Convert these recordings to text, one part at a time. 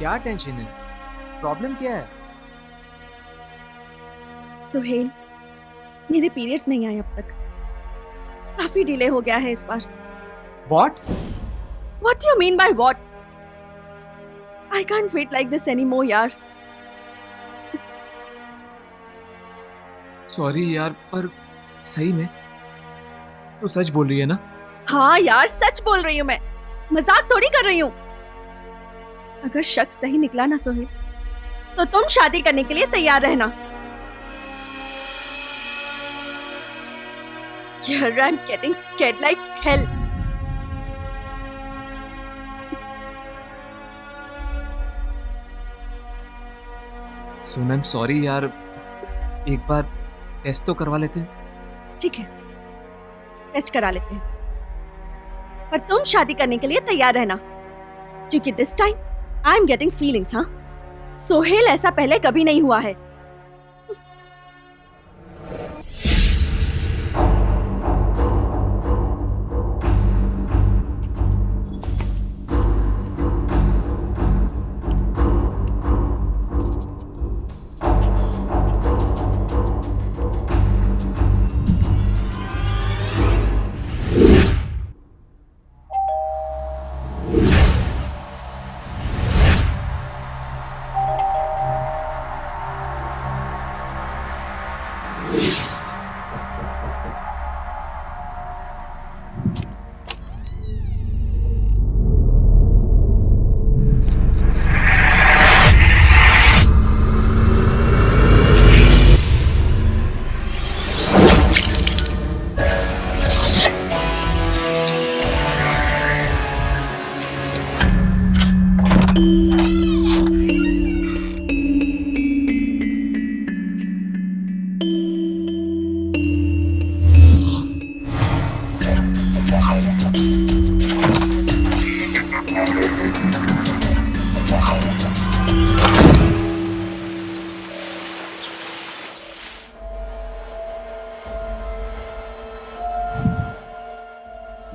क्या टेंशन है? प्रॉब्लम क्या है? सुहेल, मेरे पीरियड्स नहीं आए अब तक। काफी डिले हो गया है इस बार। What? What do you mean by what? I can't wait like this anymore, यार। सॉरी यार, पर सही में तू सच बोल रही है ना? हाँ यार, सच बोल रही हूँ मैं। मजाक थोड़ी कर रही हूँ। अगर शक सही निकला ना सुहेल, तो तुम शादी करने के लिए तैयार रहना। यार, I'm getting scared like hell. Soon, I am sorry यार, एक बार टेस्ट तो करवा लेते हैं। ठीक है, टेस्ट करा लेते हैं। पर तुम शादी करने के लिए तैयार रहना, क्योंकि this time I am getting feelings. हाँ सोहेल, ऐसा पहले कभी नहीं हुआ है।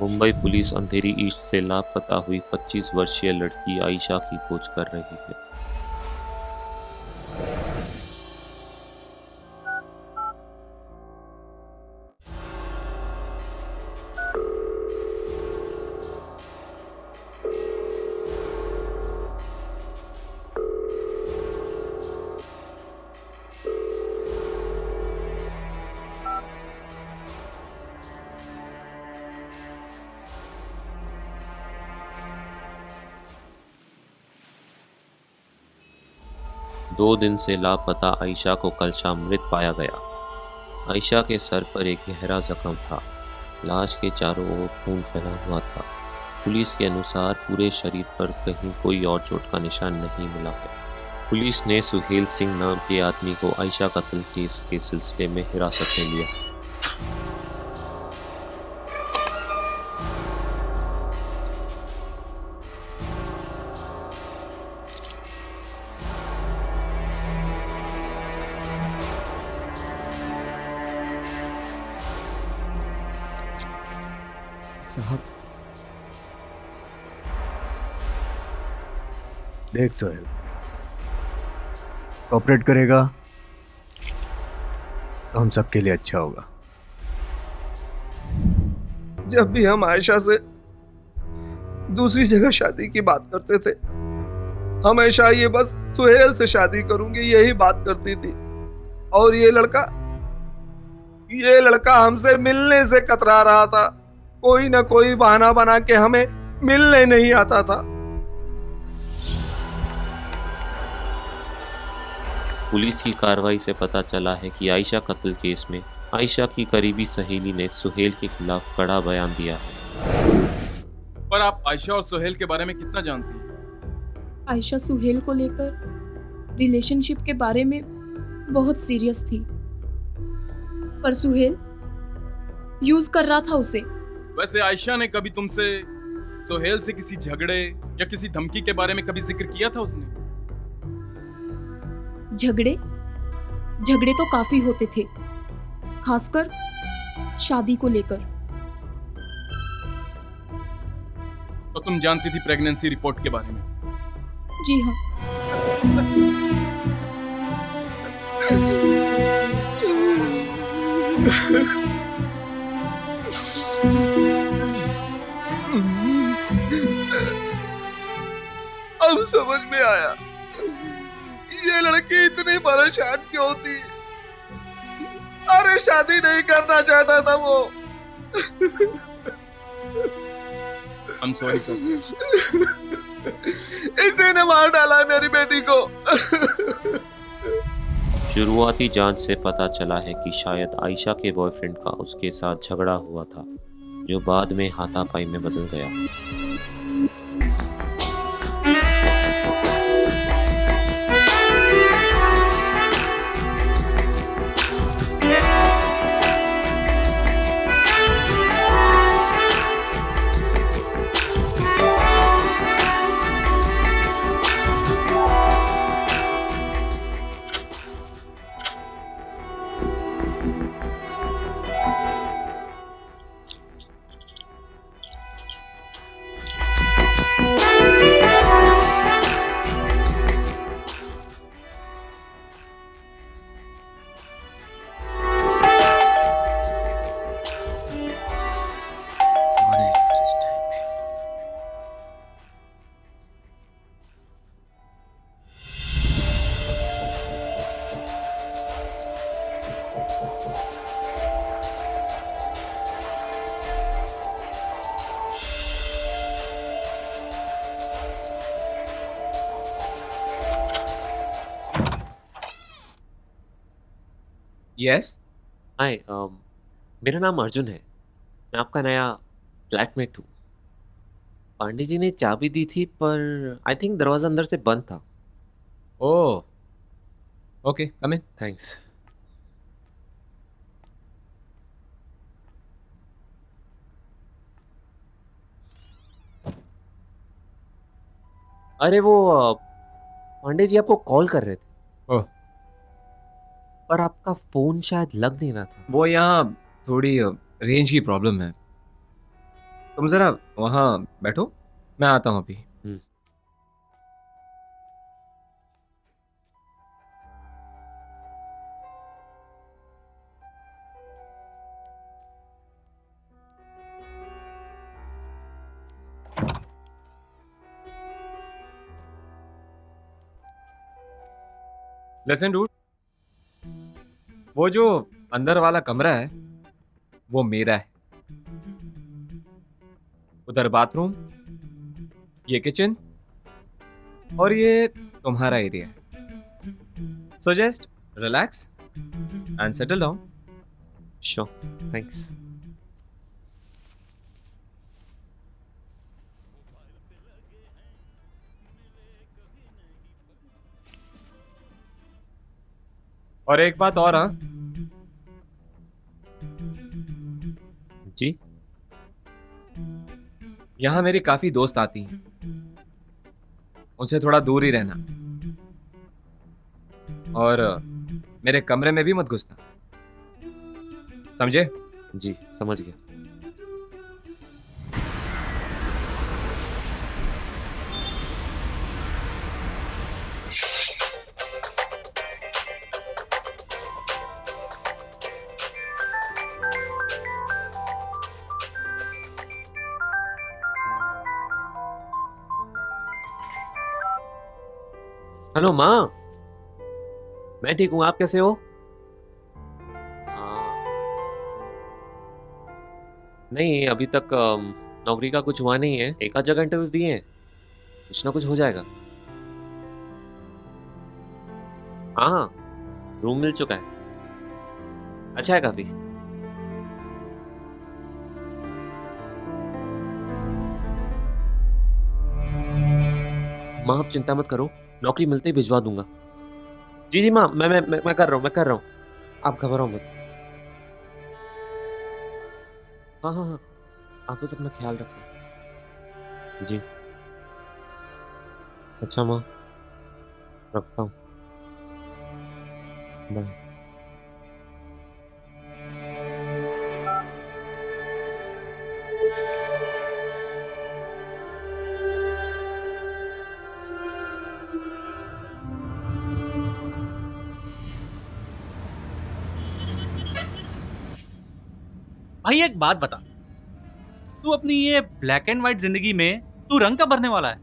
मुंबई पुलिस अंधेरी ईस्ट से लापता हुई 25 वर्षीय लड़की आयशा की खोज कर रही है। दो दिन से लापता आयशा को कल शाम मृत पाया गया। आयशा के सर पर एक गहरा जख्म था। लाश के चारों ओर खून फैला हुआ था। पुलिस के अनुसार पूरे शरीर पर कहीं कोई और चोट का निशान नहीं मिला है। पुलिस ने सुहेल सिंह नाम के आदमी को आयशा कत्ल केस के सिलसिले में हिरासत में लिया। साहब, देख सोहेल, कॉपरेट करेगा तो हम सबके लिए अच्छा होगा। जब भी हम आयशा से दूसरी जगह शादी की बात करते थे, हमेशा ये बस सुहेल से शादी करूंगी यही बात करती थी। और ये लड़का हमसे मिलने से कतरा रहा था। कोई ना कोई बहाना बना के हमें मिलने नहीं आता था। पुलिस की कार्रवाई से पता चला है कि आयशा कत्ल केस में आयशा की करीबी सहेली ने सुहेल के खिलाफ कड़ा बयान दिया है। पर आप आयशा और सुहेल के बारे में कितना जानती हैं? आयशा सुहेल को लेकर रिलेशनशिप के बारे में बहुत सीरियस थी, पर सुहेल यूज कर रहा था उसे। वैसे आयशा ने कभी तुमसे सुहेल से किसी झगड़े या किसी धमकी के बारे में कभी जिक्र किया था उसने? झगड़े तो काफी होते थे, खासकर शादी को लेकर। तो तुम जानती थी प्रेगनेंसी रिपोर्ट के बारे में? जी हाँ। अब समझ में आया ये लड़की इतनी परेशान क्यों थी। अरे शादी नहीं करना चाहता था वो। आई एम सॉरी सर। इसी ने मार डाला है मेरी बेटी को। शुरुआती जांच से पता चला है कि शायद आयशा के बॉयफ्रेंड का उसके साथ झगड़ा हुआ था, जो बाद में हाथापाई में बदल गया। यस हाय, मेरा नाम अर्जुन है। मैं आपका नया फ्लैटमेट हूँ। पांडे जी ने चाबी दी थी, पर आई थिंक दरवाज़ा अंदर से बंद था। ओह ओके कम इन। थैंक्स। अरे वो पांडे जी आपको कॉल कर रहे थे। ओह पर आपका फ़ोन शायद लग नहीं रहा था। वो यहाँ थोड़ी रेंज की प्रॉब्लम है। तुम ज़रा वहाँ बैठो, मैं आता हूँ अभी। लिसन डूड, वो जो अंदर वाला कमरा है वो मेरा है। उधर बाथरूम, ये किचन और ये तुम्हारा एरिया है। So just relax and settle down. Sure, thanks. और एक बात और, हाँ, जी। यहाँ मेरी काफी दोस्त आती हैं, उनसे थोड़ा दूर ही रहना। और मेरे कमरे में भी मत घुसना, समझे? जी समझ गया। हेलो माँ, मैं ठीक हूँ, आप कैसे हो? नहीं, अभी तक नौकरी का कुछ हुआ नहीं है। एक आध जगह इंटरव्यूज दिए हैं, कुछ ना कुछ हो जाएगा। हाँ, रूम मिल चुका है, अच्छा है काफी। माँ आप चिंता मत करो, नौकरी मिलते ही भिजवा दूंगा। जी जी माँ, मैं कर रहा हूँ, आप घबराओ मत। हाँ हाँ हाँ, आप बस अपना ख्याल रखो। जी अच्छा माँ, रखता हूँ, बाय। भाई एक बात बता, तू अपनी ये ब्लैक एंड व्हाइट जिंदगी में तू रंग कब भरने वाला है?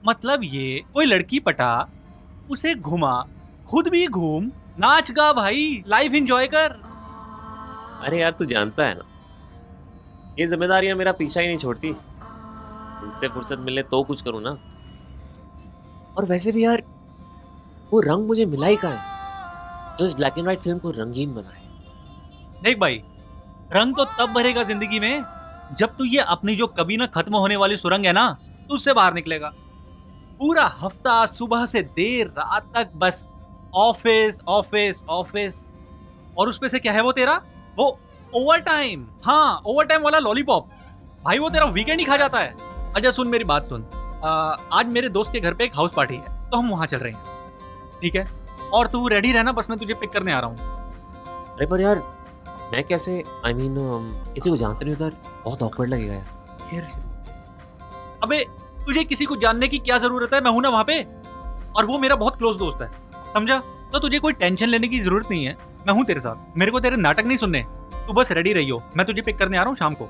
मतलब ये कोई लड़की पटा, उसे घुमा, खुद भी घूम, नाच गा भाई, लाइफ एंजॉय कर। अरे यार तू जानता है ना, ये जिम्मेदारियां मेरा पीछा ही नहीं छोड़ती। इनसे फुर्सत मिले तो कुछ करूँ ना। और वैसे भी यार वो रंग मुझे मिला ही कहाँ है जो इस ब्लैक एंड व्हाइट फिल्म को रंगीन बनाए। देख भाई, रंग तो तब भरेगा जिंदगी में जब तू ये अपनी जो कभी ना खत्म होने वाली सुरंग है ना, तू उससे बाहर निकलेगा। पूरा हफ्ता सुबह से देर रात तक बस ऑफिस ऑफिस ऑफिस, और उसपे से क्या है वो तेरा, वो ओवर टाइम। हाँ, ओवर टाइम वाला लॉलीपॉप भाई, वो तेरा वीकेंड ही खा जाता है। अच्छा सुन मेरी बात सुन, आज मेरे दोस्त के घर पे एक हाउस पार्टी है, तो हम वहां चल रहे हैं, ठीक है? और तू रेडी रहना, बस मैं तुझे पिक करने आ रहा हूँ। अरे पर यार मैं कैसे, आई मीन किसी को जानते नहीं उधर, बहुत ऑकवर्ड लगेगा यार। अबे तुझे किसी को जानने की क्या जरूरत है, मैं हूं ना वहां पे, और वो मेरा बहुत क्लोज दोस्त है, समझा? तो तुझे कोई टेंशन लेने की जरूरत नहीं है, मैं हूं तेरे साथ। मेरे को तेरे नाटक नहीं सुनने, तू बस रेडी रहियो, मैं तुझे पिक करने आ रहा हूँ शाम को।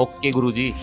ओके गुरुजी।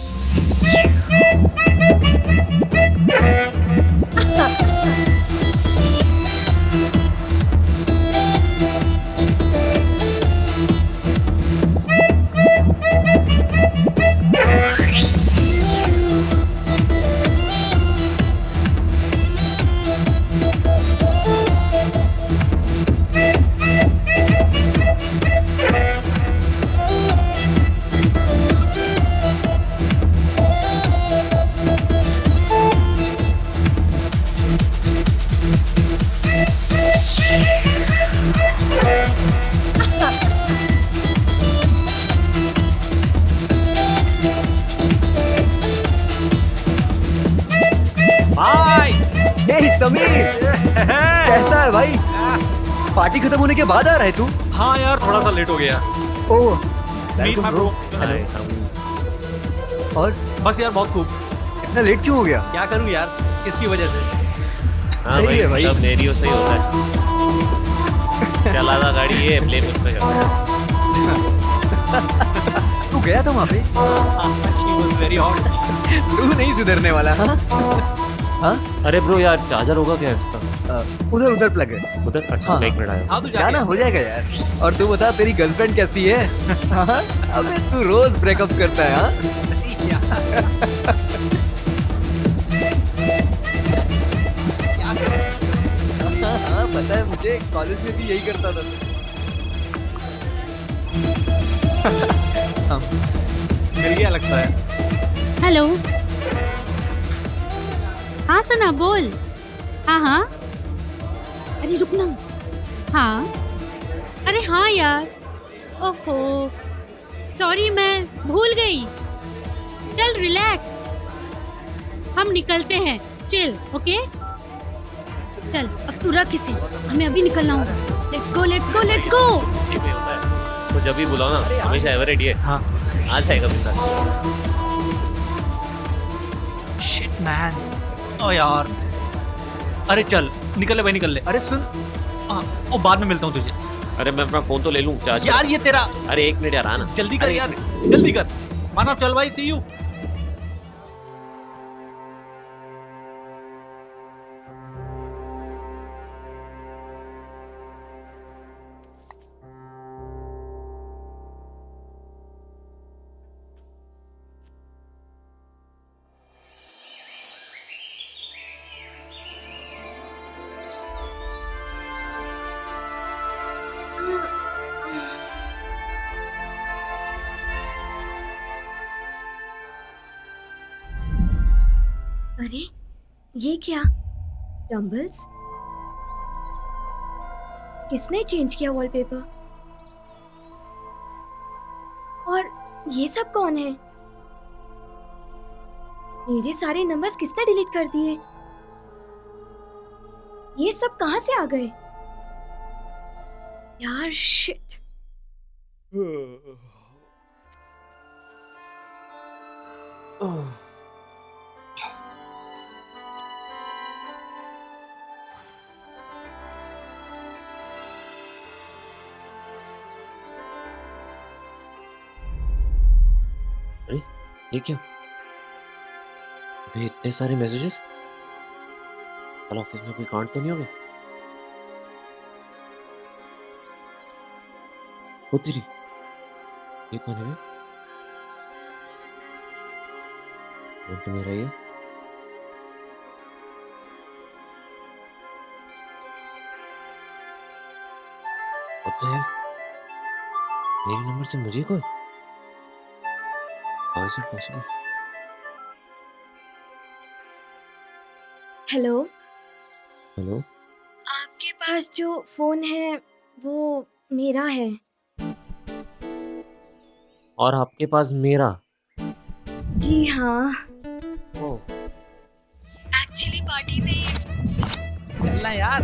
भाई हे समीर, कैसा है भाई? पार्टी खत्म होने के बाद आ रहा है तू? हाँ यार, थोड़ा सा लेट हो गया। ओह, Meet welcome my bro. bro। और बस यार बहुत खूब। इतना लेट क्यों हो गया? क्या करूं यार, किसकी वजह से? हाँ सही भाई, है भाई। सब नेरियो सही होता है। चला था गाड़ी, ये ब्लेम उस पे करता है। तू गया था वहाँ पे? She was very hot। तू नहीं सुधरने वाला। हाँ हाँ, अरे ब्रो यार चार्जर होगा क्या इसका? उधर उधर प्लग है। उधर अच्छा, हाँ। एक मिनट आया। हाँ तू जाना जाना। हो जाएगा यार। और तू बता, तेरी गर्लफ्रेंड कैसी है? हाँ? अबे तू रोज ब्रेकअप करता है हाँ? हाँ पता है मुझे, कॉलेज में भी यही करता था तू। फिर क्या लगता है? हेलो। हाँ सना बोल। हाँ हाँ। अरे रुकना, हाँ अरे हाँ यार, ओहो सॉरी मैं भूल गई। चल रिलैक्स, हम निकलते हैं, चिल ओके। चल अब तू रख इसे, हमें अभी निकलना होगा। Let's go let's go let's go. ये भी होता है। तो जब भी बुलाओ ना, हमेशा एवर रेडी है। हाँ। आ जाएगा बिंदास। Shit man. ओ यार, अरे चल निकल ले भाई, निकल ले। अरे सुन, हाँ, और बाद में मिलता हूँ तुझे। अरे मैं अपना फोन तो ले लूं, चार्ज यार ये तेरा, अरे एक मिनट यार, आना जल्दी कर अरे, यार, जल्दी कर। मानव चल भाई, सी यू। अरे ये क्या, डम्बल्स? किसने चेंज किया वॉलपेपर? और ये सब कौन है? मेरे सारे नंबर्स किसने डिलीट कर दिए? ये सब कहां से आ गए यार? शिट। ये क्या? अबे इतने सारे मैसेजेस। कल ऑफिस में कोई कांड तो नहीं हो गया? ओ तेरी, ये कौन है बे? फोन तो मेरा ही है। What the hell? मेरे नंबर से मुझे call? How is it possible? Hello, hello, आपके पास जो फोन है वो मेरा है। और आपके पास मेरा? जी हाँ, ओह, एक्चुअली पार्टी में चलना यार।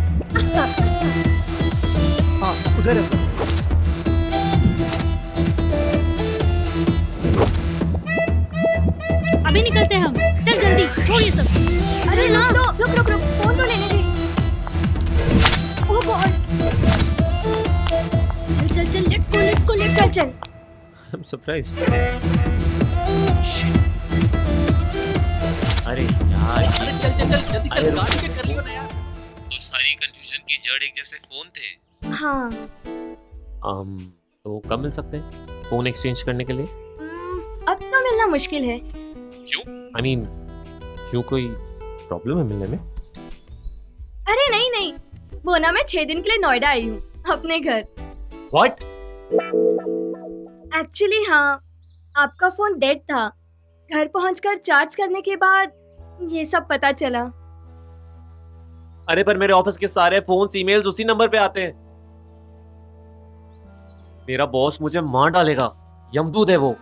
हाँ उधर है। अभी निकलते हैं हम। चल जल्दी, छोड़ ये सब। अरे ना, रुक रुक रुक, फोन तो लेने दे। ओह गॉड, चल चल चल, लेट्स गो चल चल। I'm surprised. अरे यार, अरे चल चल चल, जल्दी अरे कर, गाड़ी चेक कर लियो ना यार। तो सारी कंफ्यूजन की जड़ एक जैसे फोन थे। हाँ, तो कब मिल सकते हैं फोन एक्सचेंज करने के लिए? अब तो मिलना मुश्किल है। क्यों? I mean, क्यों, कोई प्रॉब्लम है मिलने में? अरे नहीं नहीं, वो ना मैं 6 दिन के लिए नोएडा आई हूँ अपने घर। What? एक्चुअली हाँ, आपका फोन डेड था। घर पहुंचकर चार्ज करने के बाद ये सब पता चला। अरे पर मेरे ऑफिस के सारे फोन्स, ईमेल्स उसी नंबर पे आते हैं। मेरा बॉस मुझे मार डालेगा, यमदूत है वो।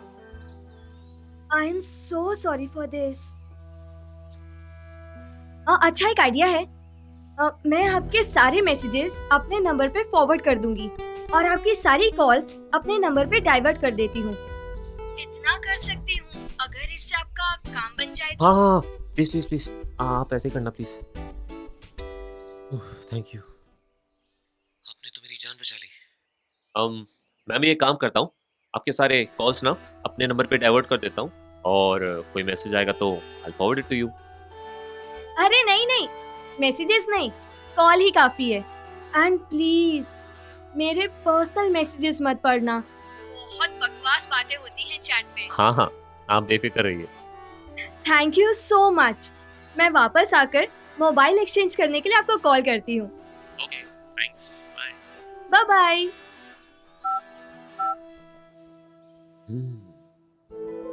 I am so sorry for this. अच्छा एक आइडिया है, मैं आपके सारे मैसेजेस अपने नंबर पे फॉरवर्ड कर दूंगी और आपकी सारी कॉल्स अपने नंबर पे डाइवर्ट कर देती हूँ। इतना कर सकती हूँ, अगर इससे आपका काम बन जाए तो। हाँ, प्लीज प्लीज प्लीज, आप ऐसे ही करना प्लीज। थैंक यू, आपने तो मेरी जान बचा ली। मैं भी एक काम करता हूँ, आपके सारे कॉल्स ना अपने नंबर पे डाइवर्ट कर देता हूँ और कोई मैसेज आएगा तो I forward it to you. अरे नहीं नहीं, मैसेजेस नहीं, कॉल ही काफी है। एंड प्लीज मेरे पर्सनल मैसेजेस मत पढ़ना, बहुत बकवास बातें होती हैं चैट पे। हाँ हाँ, आप बेफिक्र रहिए। Thank you so much. मैं वापस आकर मोबाइल एक्सचेंज करने के लिए आपको कॉल करती हूँ। Okay, thanks, bye. Bye bye.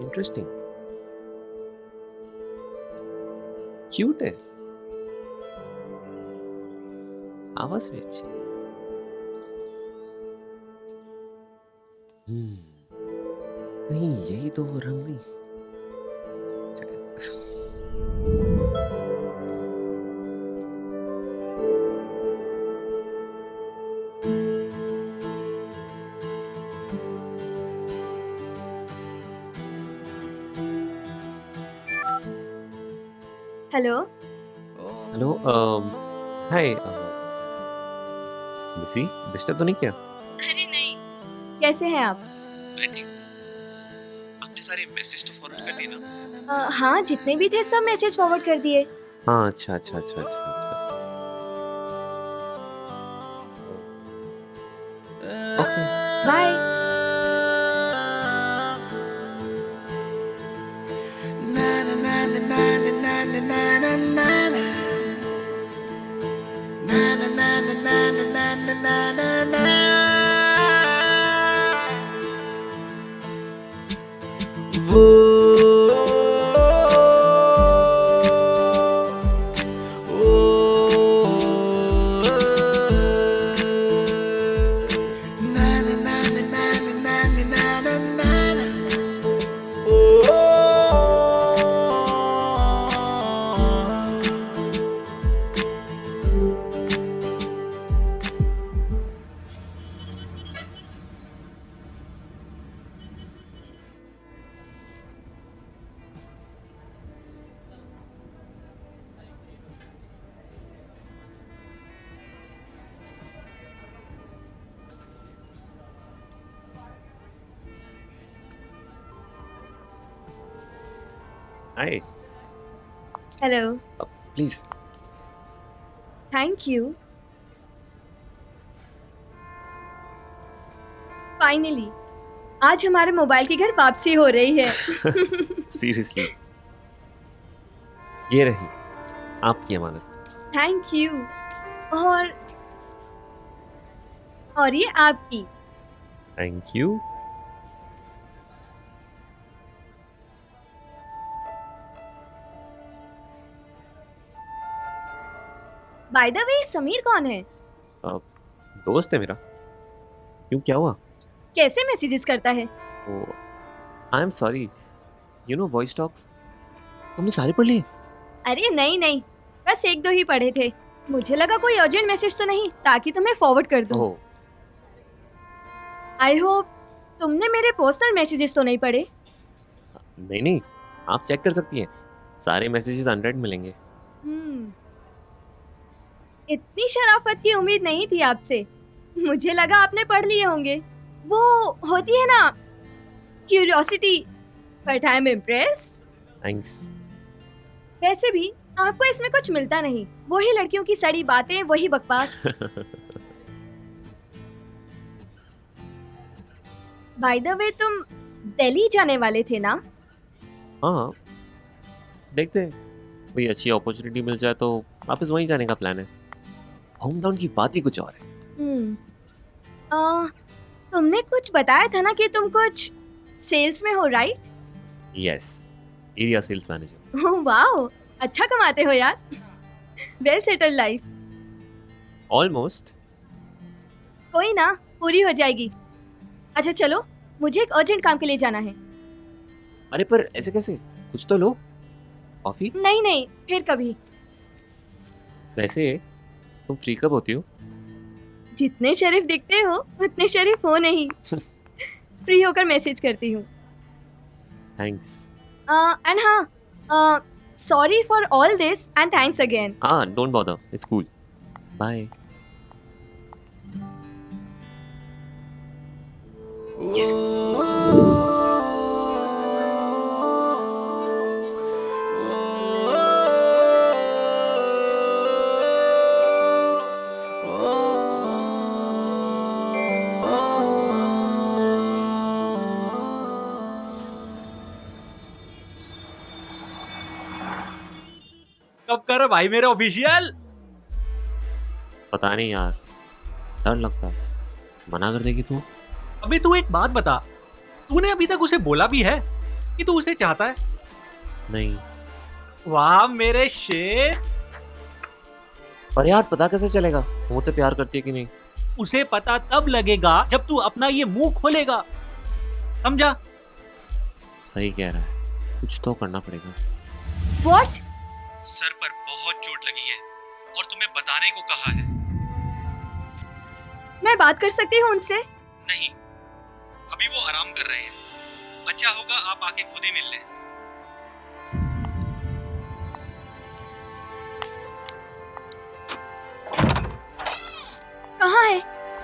Interesting, cute है, आवाज भी अच्छी। कहीं यही तो वो रंग नहीं? हेलो, हेलो, हाय, बिजी, डिस्टर्ब तो नहीं किया? अरे नहीं, कैसे हैं आप? मैं ठीक हूँ। आपने सारे मैसेज तो फॉरवर्ड कर दिए ना? हाँ, जितने भी थे सब मैसेज फॉरवर्ड कर दिए। हाँ, अच्छा अच्छा अच्छा अच्छा अच्छा, okay, bye. Hi, hello, please. Thank you. Finally आज हमारे मोबाइल की घर वापसी हो रही है। सीरियसली, ये रही आपकी अमानत। Thank you. और ये आपकी। Thank you. By the way Sameer कौन है? दोस्त है मेरा। क्यों, क्या हुआ? कैसे मैसेजेस करता है? आई am sorry, you know voice talks. तुमने सारे पढ़ लिए? अरे नहीं नहीं, बस एक दो ही पढ़े थे। मुझे लगा कोई अर्जेंट मैसेज तो नहीं, ताकि तुम्हें फॉरवर्ड कर दूं। ओह, आई होप तुमने मेरे पर्सनल मैसेजेस तो नहीं पढ़े। नहीं नहीं, आप चेक कर सकती हैं, सारे मैसेजेस अनरेड मिलेंगे। इतनी शराफत की उम्मीद नहीं थी आपसे। मुझे लगा आपने पढ़ लिए होंगे। वो होती है ना curiosity, but I am impressed. Thanks. वैसे भी आपको इसमें कुछ मिलता नहीं, वही लड़कियों की सड़ी बातें, वही बकवास। बाय द वे तुम दिल्ली जाने वाले थे ना? हाँ, देखते हैं, कोई अच्छी अपॉर्चुनिटी मिल जाए तो वापस वहीं जाने का प्लान है। होम टाउन की बात ही कुछ और है। तुमने कुछ बताया था ना कि तुम कुछ सेल्स में हो, right? Yes, area sales manager. Oh wow, अच्छा कमाते हो यार। Well settled life. ऑलमोस्ट। कोई ना, पूरी हो जाएगी। अच्छा चलो, मुझे एक अर्जेंट काम के लिए जाना है। अरे पर ऐसे कैसे, कुछ तो लो। कॉफी? नहीं नहीं, फिर कभी। वैसे तुम फ्री कब होती हो? जितने शरीफ दिखते हो उतने शरीफ हो नहीं। फ्री होकर मैसेज करती हूँ। थैंक्स। एंड हाँ, sorry for all this and thanks again. हाँ, don't bother, it's cool. Bye. कब कर भाई मेरे ऑफिशियल? पता नहीं यार, डर लगता है। मना कर देगी तू? अबे तू एक बात बता, तूने अभी तक उसे बोला भी है कि तू उसे चाहता है? नहीं। वाह मेरे शेर। पर यार पता कैसे चलेगा वो मुझसे प्यार करती है कि नहीं? उसे पता तब लगेगा जब तू अपना ये मुंह खोलेगा, समझा? सही कह रहा है, कुछ तो करना पड़ेगा। व्हाट? सर पर बहुत चोट लगी है और तुम्हें बताने को कहा है। मैं बात कर सकती हूँ उनसे? नहीं, अभी वो आराम कर रहे हैं। अच्छा होगा आप आके खुद ही मिल लें। कहाँ है?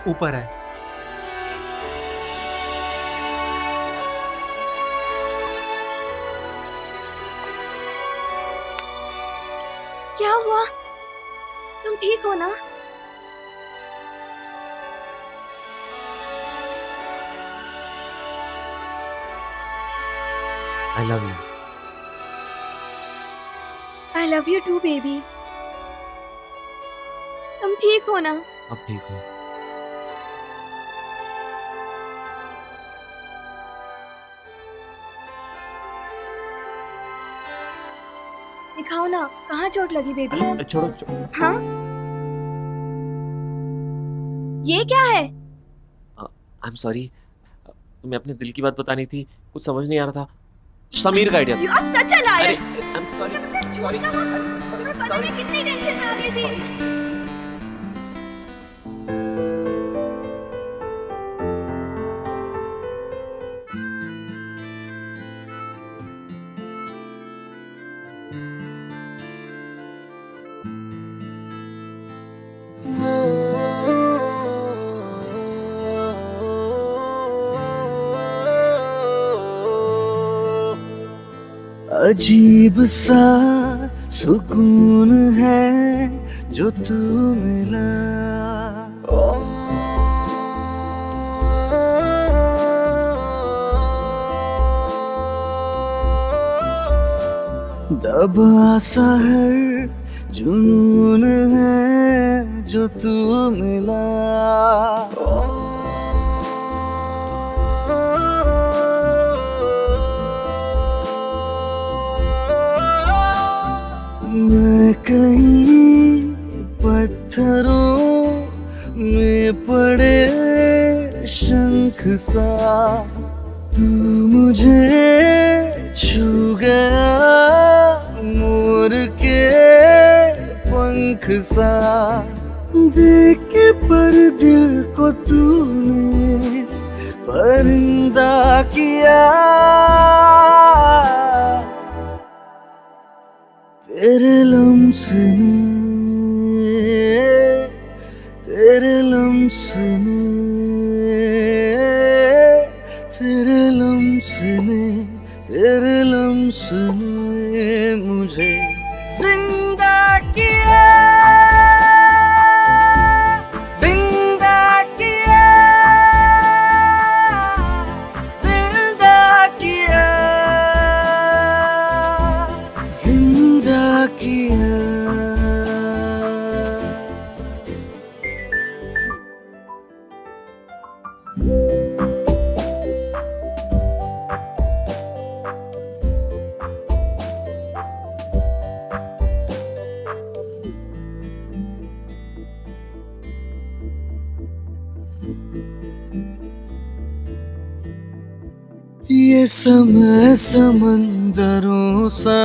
ऊपर है। क्या हुआ? तुम ठीक हो ना? I love you. I love you too baby. तुम ठीक हो ना? अब ठीक हूँ। दिखाओ ना, कहाँ चोट लगी बेबी? छोड़ो हाँ? ये क्या है? आई एम सॉरी, तुम्हें अपने दिल की बात बतानी थी, कुछ समझ नहीं आ रहा था। समीर का idea. You are such a liar. अरे आई एम सॉरी, सॉरी, मैं पता नहीं कितनी टेंशन में आ गई थी। अजीब सा सुकून है जो तू मिला। दबा सा हर जुनून है जो तू मिला। मैं कहीं पत्थरों में पड़े शंख सा, तू मुझे छू गया मोर के पंख सा। देख के पर दिल को तूने परिंदा किया। तेरे लम्स ने, तेरे लम्स ने, तेरे लम्स ने, तेरे लम्स ने मुझे जिंदा किया, जिंदा किया, जिंदा किया, जिंदा किया। ये समय समंदरों सा,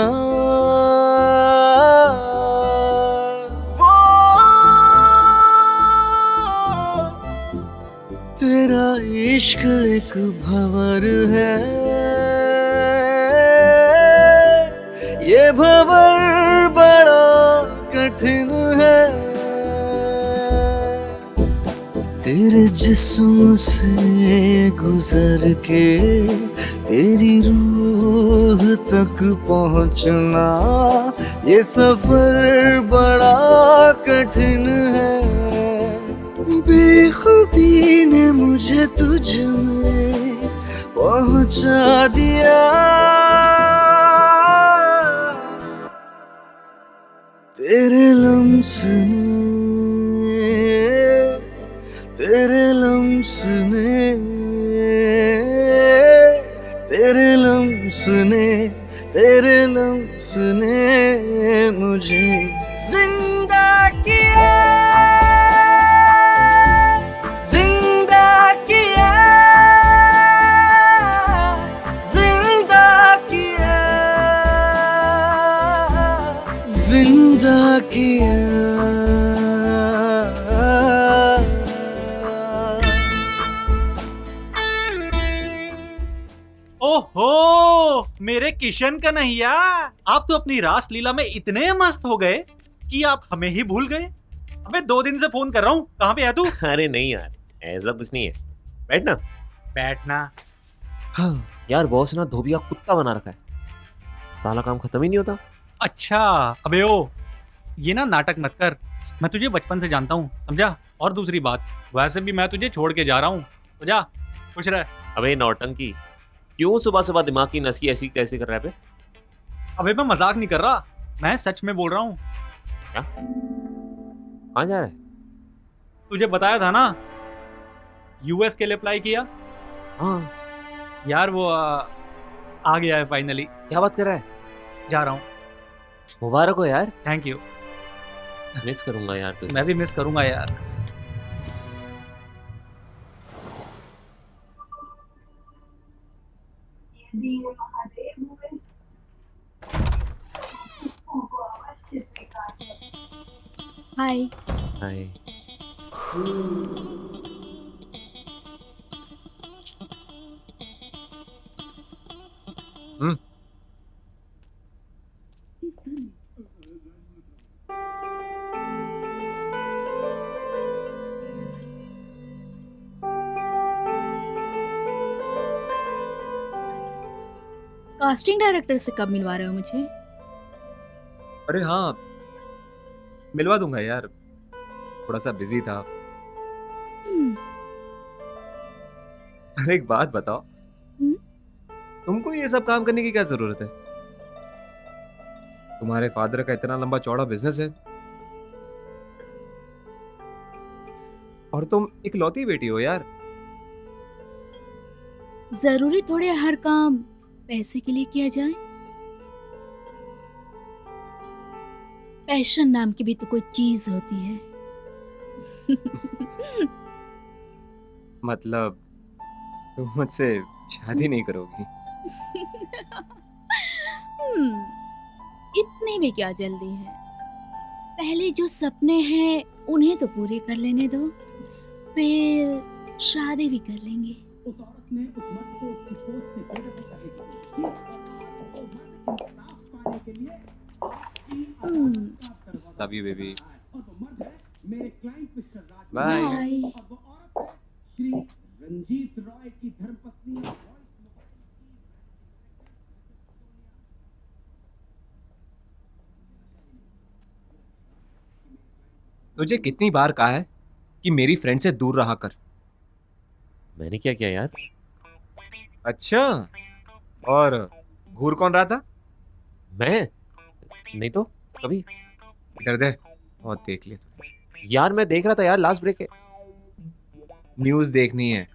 तेरा इश्क एक भंवर है। ये भंवर बड़ा कठिन है। तेरे जिस्म से गुजर के तेरी रूह तक पहुंचना, ये सफर बड़ा कठिन है। बेखुदी ने मुझे तुझ में पहुंचा दिया। तेरे लम्स ने, तेरे लम्स ने, तेरे लम्स ने, तेरे लम्स ने मुझे जिंदा किया, जिंदा किया, जिंदा किया, जिंदा किया। ओहो, मेरे किशन कन्हैया, आप तो अपनी रास लीला में इतने मस्त हो गए कि आप हमें ही भूल गए। अबे 2 दिन से फोन कर रहा हूँ, कहाँ पे है तू? अरे नहीं यार, ऐसा कुछ नहीं है। बैठना। बैठना? हाँ, यार बॉस ना धोबिया कुत्ता बना रखा है, साला काम खत्म ही नहीं होता। अच्छा, अबे ओ, ये ना नाटक मत कर, मैं तुझे बचपन से जानता हूँ, समझा? और दूसरी बात, वैसे भी मैं तुझे छोड़ के जा रहा हूँ, तो जा, खुश रह। अबे नौटंकी, क्यों सुबह सुबह दिमाग की नसी ऐसी कैसे कर रहा है बे? अबे मैं मजाक नहीं कर रहा, मैं सच में बोल रहा हूँ। क्या? कहाँ जा रहा है? तुझे बताया था ना, यूएस के लिए अप्लाई किया। हाँ यार वो आ गया है फाइनली। क्या बात कर रहा है? जा रहा हूँ। मुबारक हो यार। Thank you. मिस करूंगा यार तुझे। मैं भी मिस करूंगा यार। हाय। हाय। कास्टिंग डायरेक्टर से कब मिलवा रहे हो मुझे? अरे हाँ, मिलवा दूंगा यार, थोड़ा सा बिजी था। अरे एक बात बताओ, तुमको ये सब काम करने की क्या जरूरत है? तुम्हारे फादर का इतना लंबा चौड़ा बिजनेस है और तुम इकलौती बेटी हो यार। जरूरी थोड़े हर काम पैसे के लिए किया जाए। पैशन नाम की भी तो कोई चीज होती है। मतलब तुम मुझसे शादी नहीं करोगी? इतने में क्या जल्दी है? पहले जो सपने हैं उन्हें तो पूरे कर लेने दो, फिर शादी भी कर लेंगे। उस औरत ने उस मर्द को उसकी पोस्ट से बेदखल करने की कोशिश की और आज वो मर्द इंसाफ पाने के लिए आपकी अदालत का दरवाजा लव यू बेबी। और वो मर्द है मेरे क्लाइंट मिस्टर राज बाय। और वो औरत है श्री रंजीत रॉय की धर्मपत्नी वॉइस मोबाइल की मिसेस सोनिया। तुझे कितनी बार कहा है कि मेरी फ्रेंड से दूर रहा कर? मैंने क्या किया यार? अच्छा, और घूर कौन रहा था? मैं नहीं तो कभी। इधर दे, बहुत देख लिया। यार मैं देख रहा था यार, लास्ट ब्रेक है। न्यूज़ देखनी है।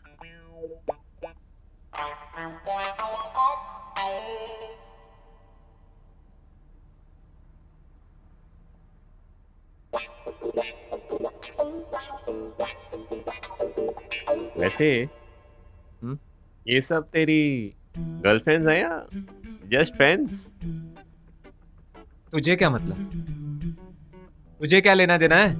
वैसे ये सब तेरी गर्लफ्रेंड्स हैं या जस्ट फ्रेंड्स? तुझे क्या मतलब? तुझे क्या लेना देना है?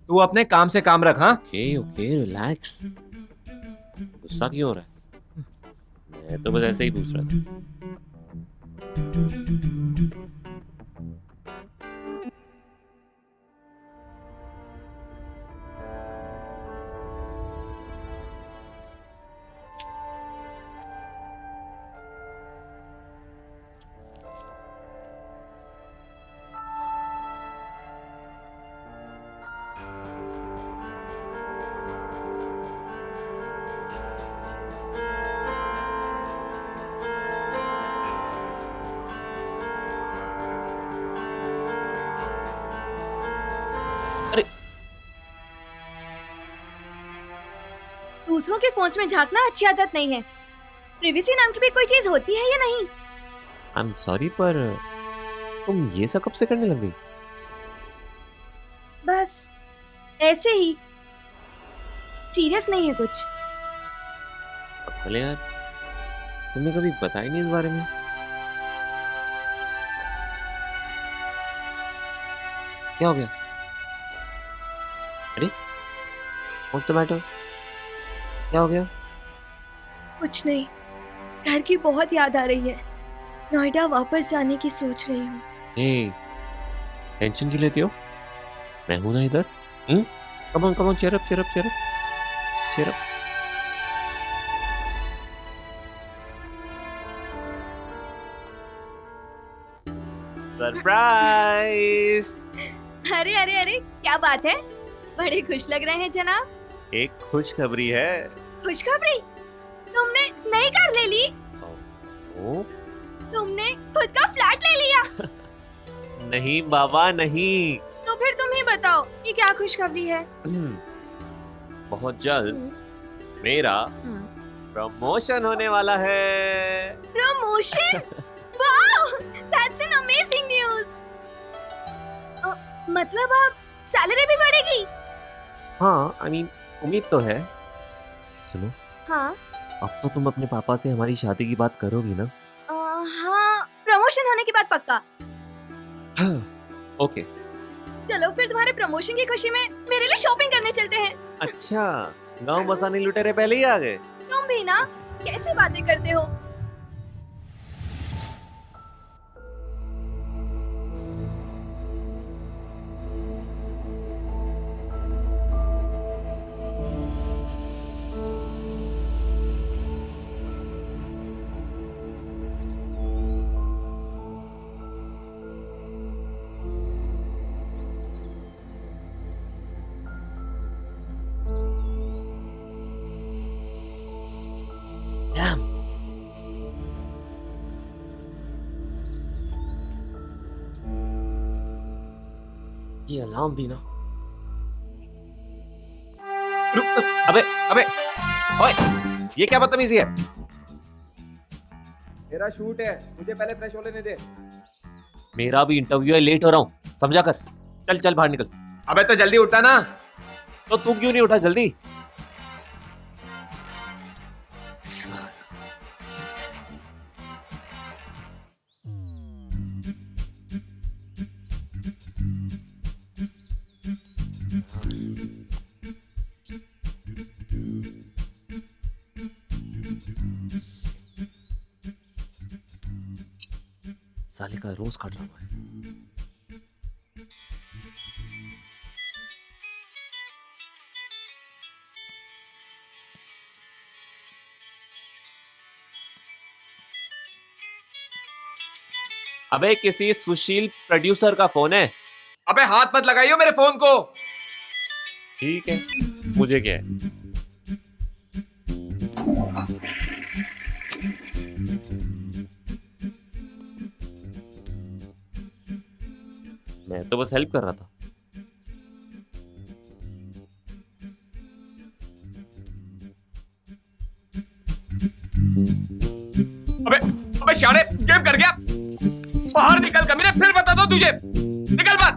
तू अपने काम से काम रख। हाँ, ओके ओके रिलैक्स। गुस्सा क्यों हो रहा है? मैं तो बस ऐसे ही पूछ रहा था। दूसरों के फोन्स में झांकना अच्छी आदत नहीं है। प्रिवेसी नाम की भी कोई चीज होती है या नहीं? आई एम सॉरी, पर तुम ये सब कब से करने लग गई? बस ऐसे ही, सीरियस नहीं है कुछ। भले यार, तुमने कभी बताया नहीं इस बारे में। क्या हो गया? अरे व्हाट्स द मैटर? क्या हो गया? कुछ नहीं, घर की बहुत याद आ रही है। नोएडा वापस जाने की सोच रही हूँ। ए, टेंशन क्यों लेती हो? मैं हूं ना इधर। Come on cheer up, cheer up, cheer up, cheer up। Surprise! अरे अरे अरे, क्या बात है? बड़े खुश लग रहे हैं जनाब। एक खुशखबरी है। खुशखबरी? तुमने नई कार ले ली? ओ? तुमने खुद का फ्लैट ले लिया? नहीं बाबा नहीं। तो फिर तुम ही बताओ कि क्या खुशखबरी है? बहुत जल्द मेरा प्रमोशन होने वाला है। Promotion? Wow, that's an amazing news. मतलब अब सैलरी भी बढ़ेगी? हाँ, आई मीन उम्मीद तो है। सुनो, हाँ। अब तो तुम अपने पापा से हमारी शादी की बात करोगी ना? हाँ, प्रमोशन होने के बाद पक्का। ओके। चलो फिर तुम्हारे प्रमोशन की खुशी में मेरे लिए शॉपिंग करने चलते हैं। अच्छा, गांव बसाने लुटेरे पहले ही आ गए। तुम भी ना, कैसे बातें करते हो? ये अलार्म भी ना। रुक, अबे अबे ओए, ये क्या बदतमीजी है? मेरा शूट है, मुझे पहले फ्रेश हो लेने दे। मेरा भी इंटरव्यू है, लेट हो रहा हूँ, समझा कर। चल चल बाहर निकल। अबे तो जल्दी उठता ना। तो तू क्यों नहीं उठा जल्दी? साले का रोज काट रहा है। अबे किसी सुशील प्रोड्यूसर का फोन है। अबे हाथ मत लगाइयो मेरे फोन को। ठीक है, मुझे क्या है। मैं तो बस हेल्प कर रहा था। अबे अबे शाने गेम कर गया। बाहर निकल कमीने, फिर बता दो तुझे। निकल मत।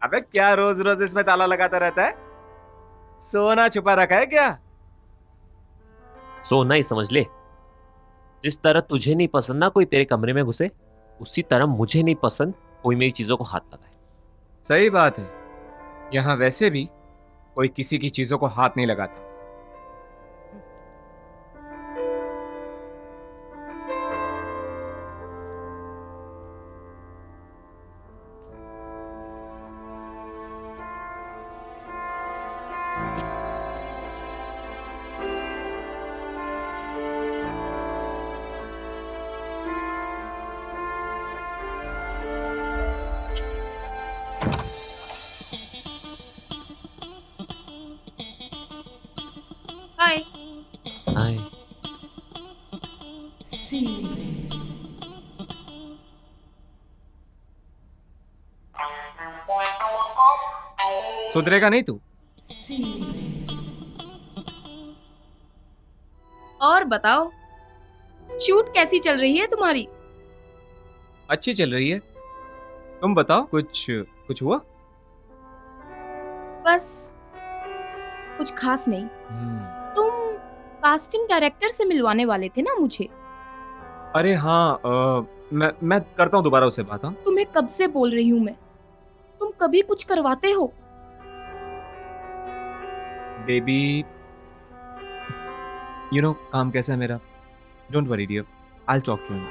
अबे क्या रोज रोज इसमें ताला लगाता रहता है? सोना छुपा रखा है क्या? सोना ही समझ ले। जिस तरह तुझे नहीं पसंद ना कोई तेरे कमरे में घुसे, उसी तरह मुझे नहीं पसंद कोई मेरी चीजों को हाथ लगाए। सही बात है, यहाँ वैसे भी कोई किसी की चीजों को हाथ नहीं लगाता। हाय। हाय। सुधरेगा नहीं तू? और बताओ, शूट कैसी चल रही है तुम्हारी? अच्छी चल रही है। तुम बताओ, कुछ कुछ हुआ? बस कुछ खास नहीं। तुम कास्टिंग डायरेक्टर से मिलवाने वाले थे ना मुझे? अरे हाँ, मैं करता हूँ दोबारा उससे बात। हाँ तुम्हें कब से बोल रही हूँ मैं, तुम कभी कुछ करवाते हो? बेबी, यू नो काम कैसा है मेरा। Don't worry dear, I will talk to him.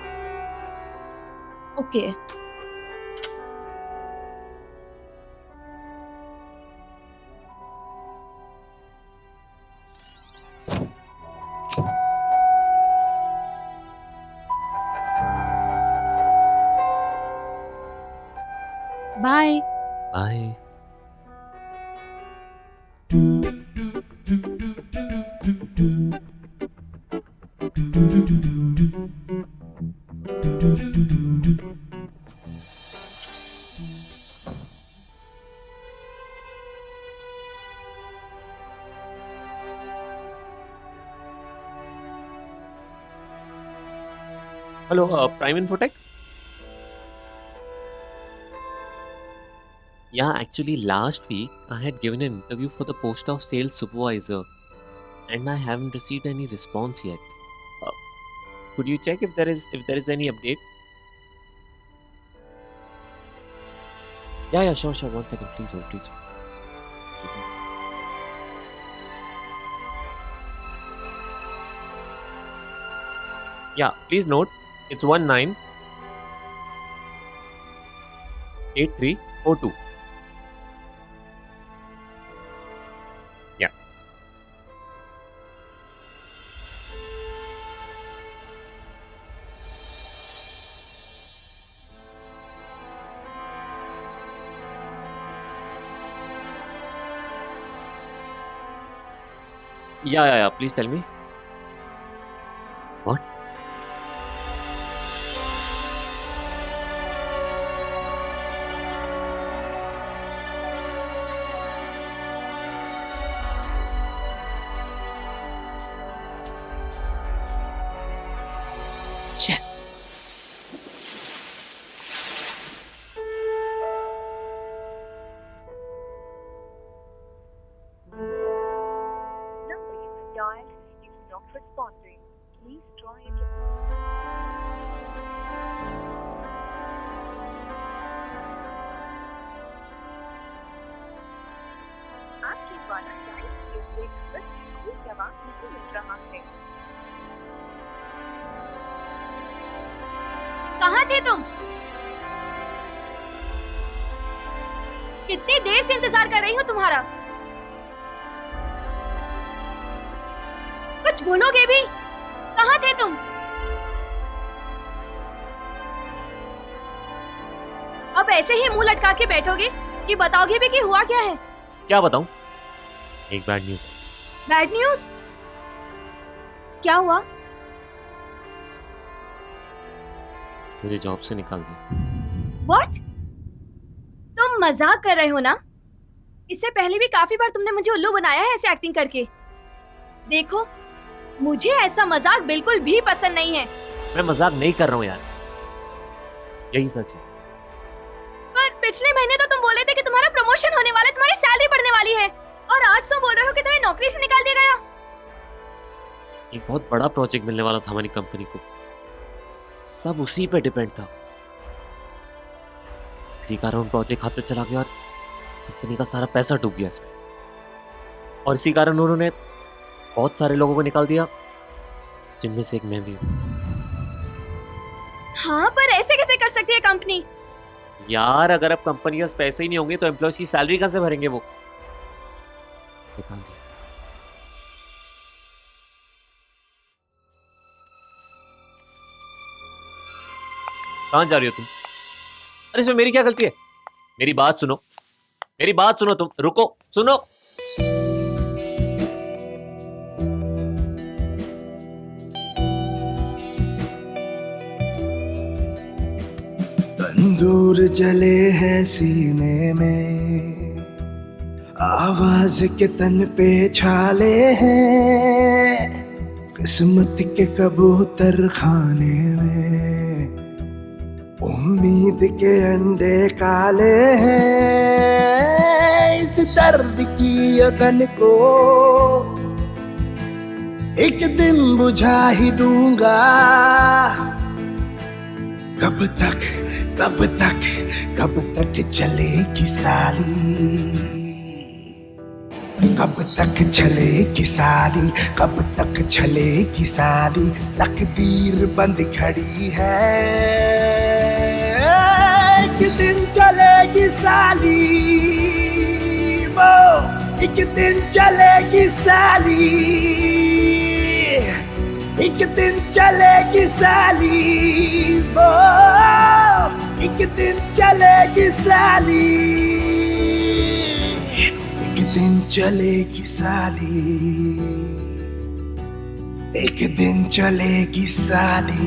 Okay. Bye. Bye. Hello, prime infotech. Yeah, actually last week I had given an interview for the post of sales supervisor and I haven't received any response yet. Could you check if there is any update? Yeah, sure. 1 second, please hold. Yeah, please note, it's 198342. या please tell me. What? Number you have dialed is not responding. Please try it. आपके द्वारा dial किए हुए number से कोई जवाब नहीं मिल रहा है। कहाँ थे तुम? कितनी देर से इंतजार कर रही हूँ तुम्हारा। कुछ बोलोगे भी? कहाँ थे तुम? अब ऐसे ही मुंह लटका के बैठोगे कि बताओगे भी कि हुआ क्या है? क्या बताऊं? एक बैड न्यूज है। Bad news? क्या हुआ? मुझे जॉब से निकाल दिया। व्हाट? तुम मजाक कर रहे हो ना? इससे पहले भी काफी बार तुमने मुझे उल्लू बनाया है ऐसे एक्टिंग करके। देखो, मुझे ऐसा मजाक बिल्कुल भी पसंद नहीं है। मैं मजाक नहीं कर रहा हूँ यार, यही सच है। पर पिछले महीने तो तुम बोल रहे थे कि तुम्हारा प्रमोशन होने वाला है, तुम्हारी सैलरी बढ़ने वाली है, और आज तुम बोल रहे हो कि तुम्हें नौकरी से निकाल दिया गया। एक बहुत बड़ा प्रोजेक्ट मिलने वाला था हमारी कंपनी को, सब उसी पे डिपेंड था। इसी कारण प्रोजेक्ट हाथ से चला गया और कंपनी का सारा पैसा डूब गया इसमें, और इसी कारण उन्होंने बहुत सारे लोगों को निकाल दिया, जिनमें से एक मैं भी हूँ। हाँ, पर ऐसे कैसे कर सकती है कंपनी? यार, अगर अब कंपनी के पास पैसे ही नहीं होंगे तो एम्प्लॉयज की सैलरी कहाँ से भरेंगे वो? निकाल दिया। कहाँ जा रही हो तुम? अरे इसमें मेरी क्या गलती है? मेरी बात सुनो, मेरी बात सुनो, तुम रुको, सुनो। तंदूर जले हैं सीने में, आवाज के तन पे छाले हैं, किस्मत के कबूतर खाने में, उम्मीद के अंडे काले हैं। इस दर्द की अगन को एक दिन बुझा ही दूंगा। कब तक कब तक कब तक चलेगी साली, कब तक चलेगी साली, कब तक चलेगी साली, तकदीर बंद खड़ी है। एक दिन चलेगी साली, वो एक दिन चलेगी साली, एक दिन चलेगी साली, वो एक दिन चलेगी साली, एक दिन चलेगी साली, एक दिन चलेगी साली।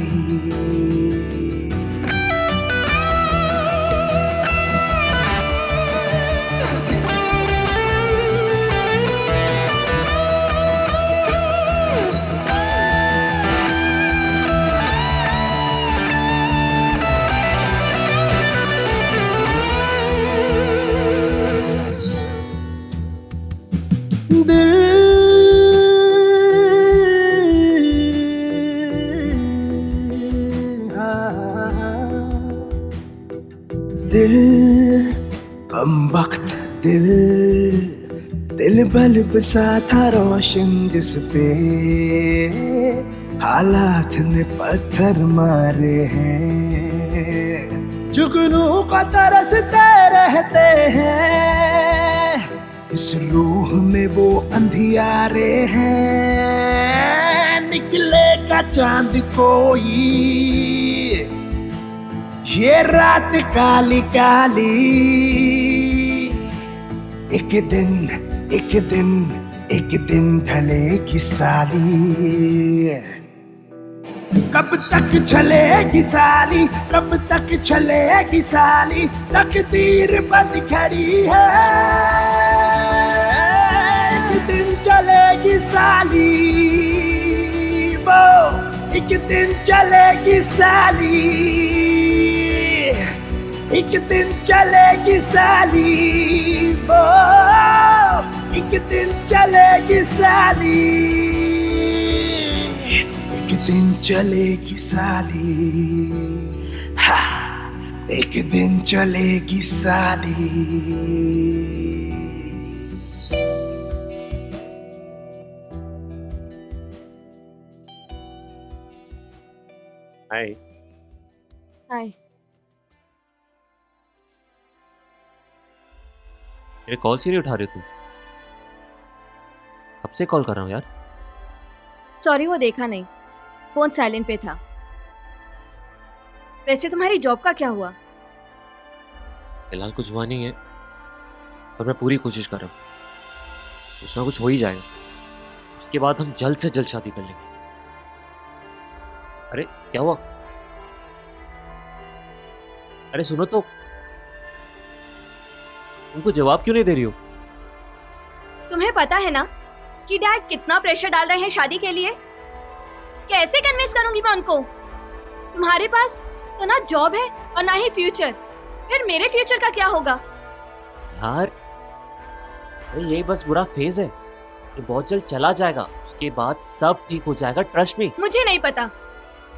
दिल कम वक्त दिल, दिल बल्ब सा था रोशन जिस पे हालात ने पत्थर मारे हैं। जुगनू का तरसते रहते हैं, इस रूह में वो अंधियारे हैं। निकलेगा चांद कोई, ये रात काली काली, एक दिन एक दिन एक दिन ढलेगी साली, कब तक चलेगी साली, कब तक चलेगी साली, तकदीर बंद खड़ी है। एक दिन चलेगी साली, वो एक दिन चलेगी साली, एक दिन चलेगी साली, वो एक दिन चलेगी साली, एक दिन चलेगी साली, हाँ, एक दिन चलेगी साली। हाय। हाय। मेरे कॉल से नहीं उठा रहे तुम? कब से कॉल कर रहा हूँ यार। सॉरी, वो देखा नहीं, फोन साइलेंट पे था। वैसे तुम्हारी जॉब का क्या हुआ? फिलहाल कुछ हुआ नहीं है, पर मैं पूरी कोशिश कर रहा हूँ। कुछ ना कुछ हो ही जाएगा, उसके बाद हम जल्द से जल्द शादी कर लेंगे। अरे क्या हुआ? अरे सुनो तो, तुमको जवाब क्यों नहीं दे रही हो? तुम्हें पता है ना कि डैड कितना प्रेशर डाल रहे हैं शादी के लिए? कैसे कन्विंस करूंगी मैं उनको? तुम्हारे पास तो ना जॉब है और ना ही फ्यूचर, फिर मेरे फ्यूचर का क्या होगा? यार अरे ये बस बुरा फेज है, ये बहुत जल्द चला जाएगा, उसके बाद सब ठीक हो जाएगा, ट्रस्ट मी। मुझे नहीं पता,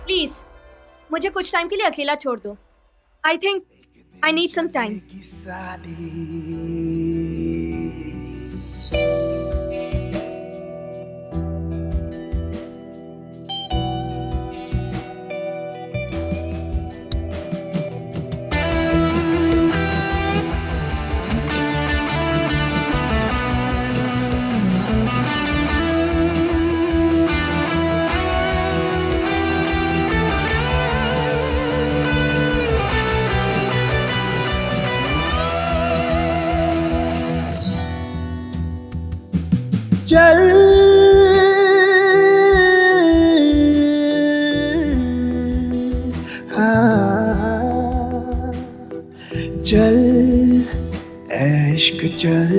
प्लीज मुझे कुछ टाइम के लिए अकेला छोड़ दो। I think I need some time. चल हाँ, चल इश्क चल,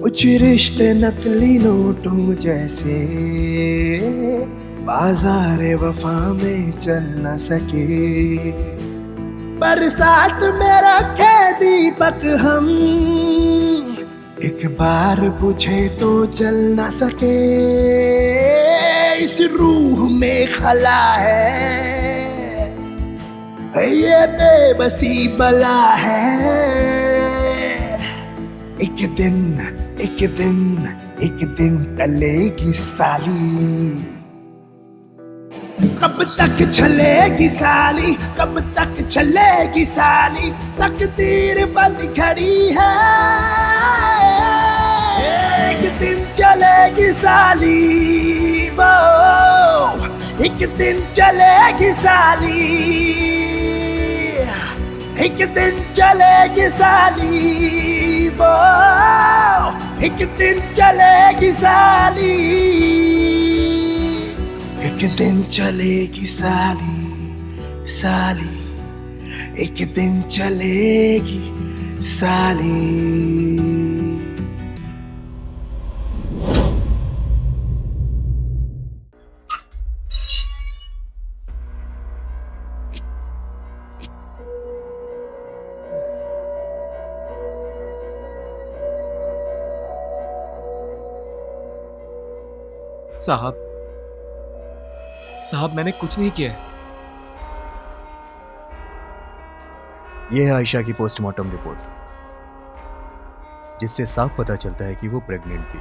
कुछ रिश्ते नकली नोटों जैसे बाजार वफा में चल न सके। बरसात में रखे दीपक हम, एक बार बुझे तो जल ना सके। इस रूह में खला है, ये बेबसी बला है। एक दिन एक दिन एक दिन टलेगी साली, कब तक चलेगी साली, कब तक चलेगी साली, तकदीर बंद खड़ी है। एक दिन चलेगी साली, वो एक दिन चलेगी साली, एक दिन चलेगी साली, वो एक दिन चलेगी साली, एक दिन चलेगी साली, साली एक दिन चलेगी साली। साहब मैंने कुछ नहीं किया है। यह है आयशा की पोस्टमार्टम रिपोर्ट, जिससे साफ पता चलता है कि वो प्रेग्नेंट थी।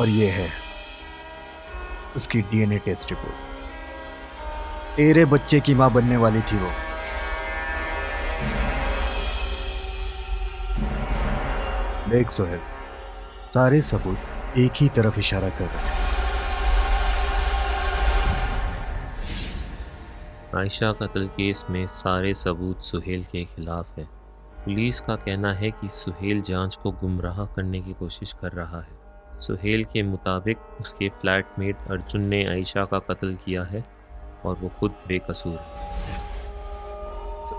और यह है उसकी डीएनए टेस्ट रिपोर्ट। तेरे बच्चे की मां बनने वाली थी वो। देख सोहेल, सारे सबूत एक ही तरफ इशारा कर रहे हैं। आयशा कत्ल केस में सारे सबूत सुहेल के खिलाफ है। पुलिस का कहना है कि सुहेल जांच को गुमराह करने की कोशिश कर रहा है। सुहेल के मुताबिक उसके फ्लैटमेट अर्जुन ने आयशा का कत्ल किया है और वो खुद बेकसूर है।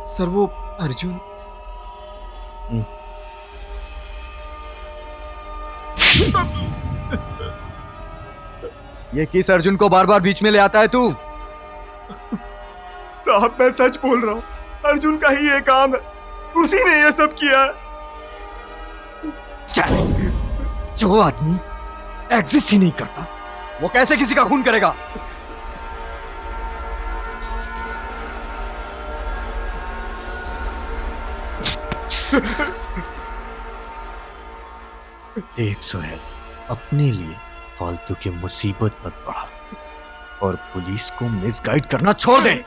सर वो अर्जुन ये किस अर्जुन को बार बार बीच में ले आता है तू? साहब मैं सच बोल रहा हूँ, अर्जुन का ही ये काम है, उसी ने ये सब किया है। जो आदमी एग्जिस्ट ही नहीं करता वो कैसे किसी का खून करेगा? देख सोहेल, अपने लिए फालतू की मुसीबत मत पड़ा और पुलिस को मिसगाइड करना छोड़ दे।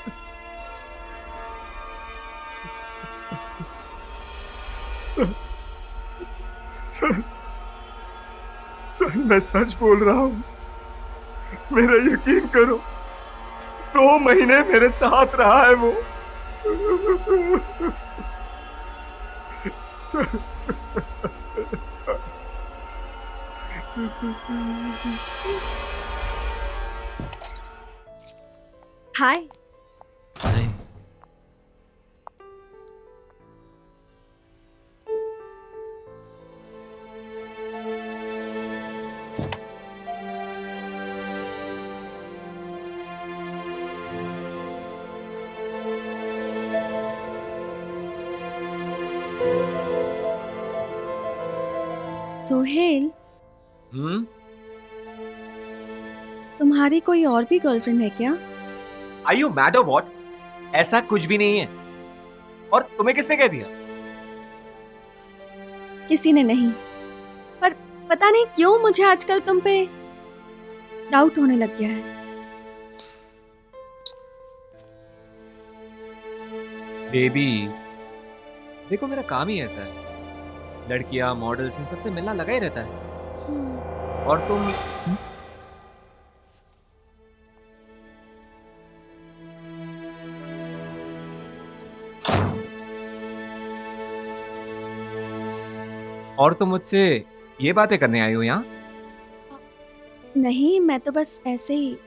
सर मैं सच बोल रहा हूँ, मेरा यकीन करो, 2 महीने मेरे साथ रहा है वो। हाय। सोहेल, तुम्हारी कोई और भी गर्लफ्रेंड है क्या? Are you mad or what? ऐसा कुछ भी नहीं है। और तुम्हें किसने कह दिया? किसी ने नहीं, पर पता नहीं क्यों मुझे आजकल तुम पे डाउट होने लग गया है। बेबी, देखो मेरा काम ही ऐसा है, लड़कियां मॉडल्स इन सबसे मिलना लगा ही रहता है। और तुम मुझसे ये बातें करने आई हो यहाँ? नहीं, मैं तो बस ऐसे ही।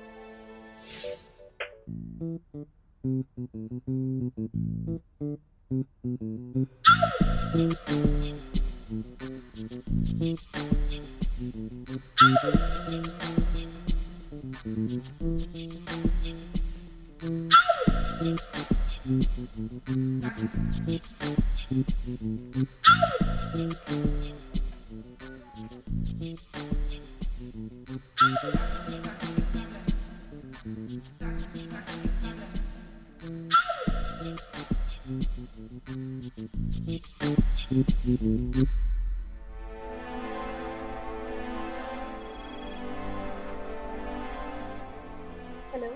Hello?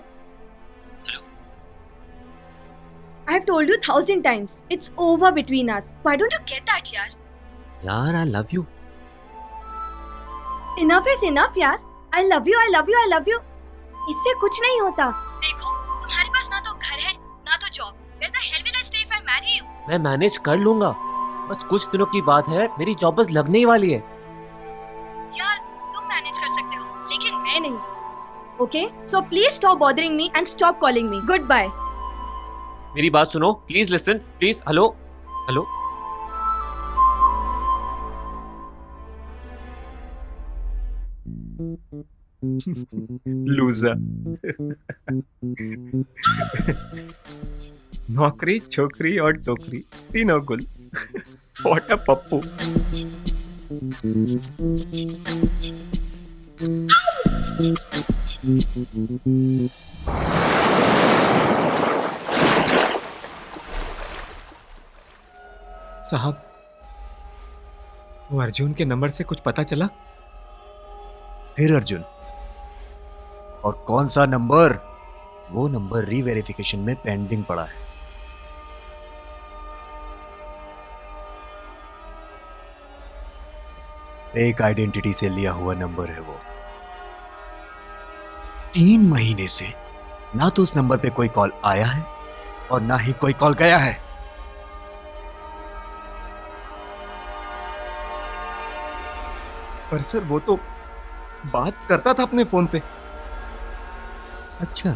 I have told you 1,000 times. It's over between us. Why don't you get that, yaar? यार आई love you. Enough is enough, यार. I love you, I love you, I love you. इससे कुछ नहीं होता। देखो, तुम्हारे पास ना तो घर है, ना तो job. Where the hell will I stay if I marry you? मैं मैनेज कर लूंगा, बस कुछ दिनों की बात है, मेरी जॉब बस लगने ही वाली है। यार, तुम मैनेज कर सकते हो, लेकिन मैं नहीं. Okay? So please stop bothering me and stop calling me. Goodbye. मेरी बात सुनो, please listen, please. Hello hello. Loser. नौकरी, छोकरी और टोकरी तीनों गुल। What a Pappu. साहब, वो अर्जुन के नंबर से कुछ पता चला? फिर अर्जुन? और कौन सा नंबर? वो नंबर रीवेरिफिकेशन में पेंडिंग पड़ा है। एक आइडेंटिटी से लिया हुआ नंबर है वो। 3 महीने से ना तो उस नंबर पे कोई कॉल आया है और ना ही कोई कॉल गया है। पर सर वो तो बात करता था अपने फोन पे। अच्छा,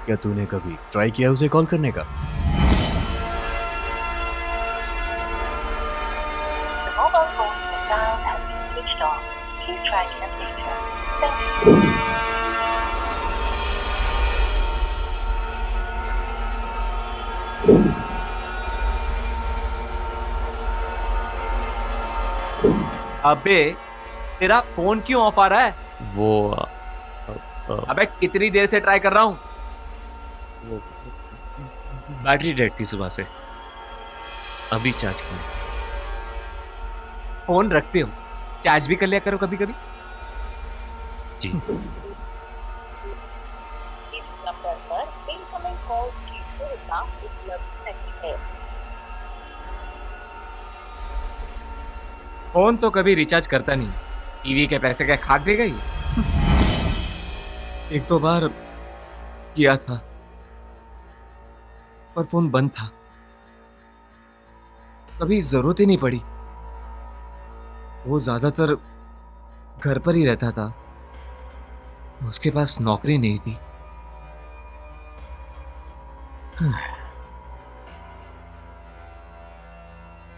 क्या तूने कभी ट्राई किया उसे कॉल करने का? The mobile phone you have dialed has been switched off. Please try again later. Thank you. अबे तेरा फोन क्यों ऑफ आ रहा है? वो अबे कितनी देर से ट्राई कर रहा हूँ। वो बैटरी डेड थी सुबह से, अभी चार्ज की। फोन रखते हो, चार्ज भी कर लिया करो कभी कभी। जी। इस नंबर पर इनकमिंग कॉल की सुविधा उपलब्ध नहीं है। फोन तो कभी रिचार्ज करता नहीं, टीवी के पैसे क्या खाक देगा ही। एक दो बार किया था पर फोन बंद था, कभी जरूरत ही नहीं पड़ी। वो ज्यादातर घर पर ही रहता था, उसके पास नौकरी नहीं थी।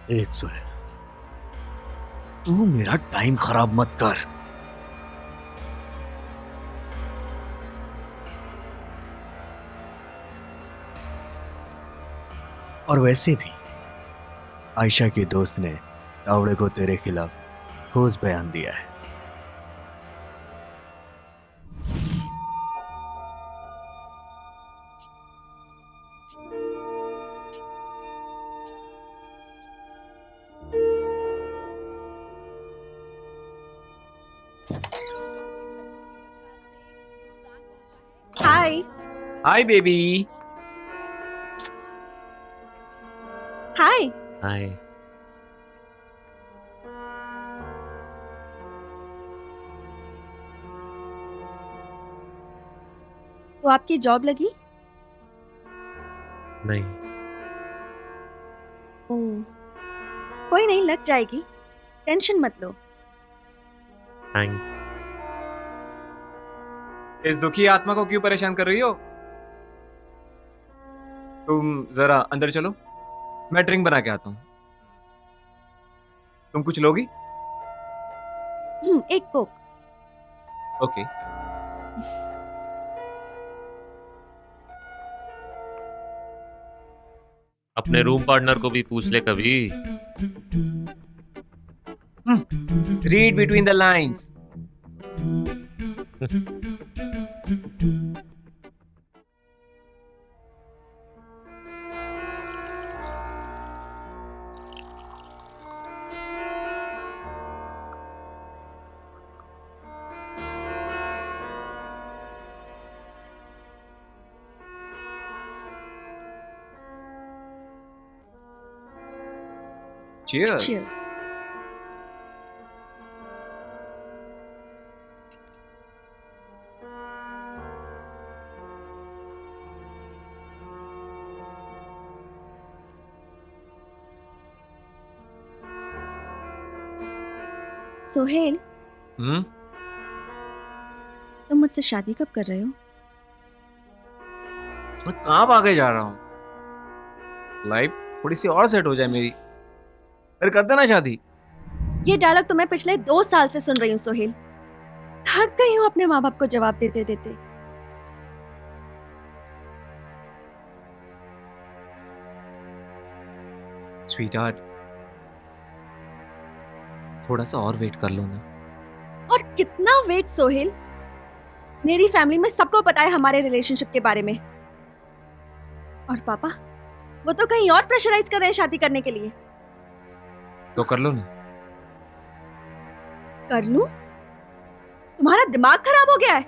देख सोहेल, तू मेरा टाइम खराब मत कर। और वैसे भी आयशा की दोस्त ने तावड़े को तेरे खिलाफ ठोस बयान दिया है। हाय हाय बेबी। हाय। हाय। तो आपकी जॉब लगी? नहीं। ओह, कोई नहीं, लग जाएगी, टेंशन मत लो। थैंक्स। इस दुखी आत्मा को क्यों परेशान कर रही हो? तुम जरा अंदर चलो, मैं ड्रिंक बना के आता हूं। तुम कुछ लोगी? एक कोक। ओके। अपने रूम पार्टनर को भी पूछ ले कभी। Read between the lines. Cheers. Cheers. Sohail, तुम मुझसे शादी कब कर रहे हो? मैं कहाँ भागे जा रहा हूँ? लाइफ थोड़ी सी और सेट हो जाए मेरी, फिर कर देना शादी। ये डायलॉग तो मैं पिछले 2 साल से सुन रही हूँ सोहेल। थक गई हूँ अपने माँ बाप को जवाब देते देते। स्वीटहार्ट, थोड़ा सा और वेट कर लो ना। और कितना वेट सोहेल? मेरी फैमिली में सबको पता है हमारे रिलेशनशिप के बारे में। और पापा, वो तो कहीं और प्रेशराइज कर रहे हैं शादी करने के लिए। तो कर लो ना। कर लूं? तुम्हारा दिमाग खराब हो गया है?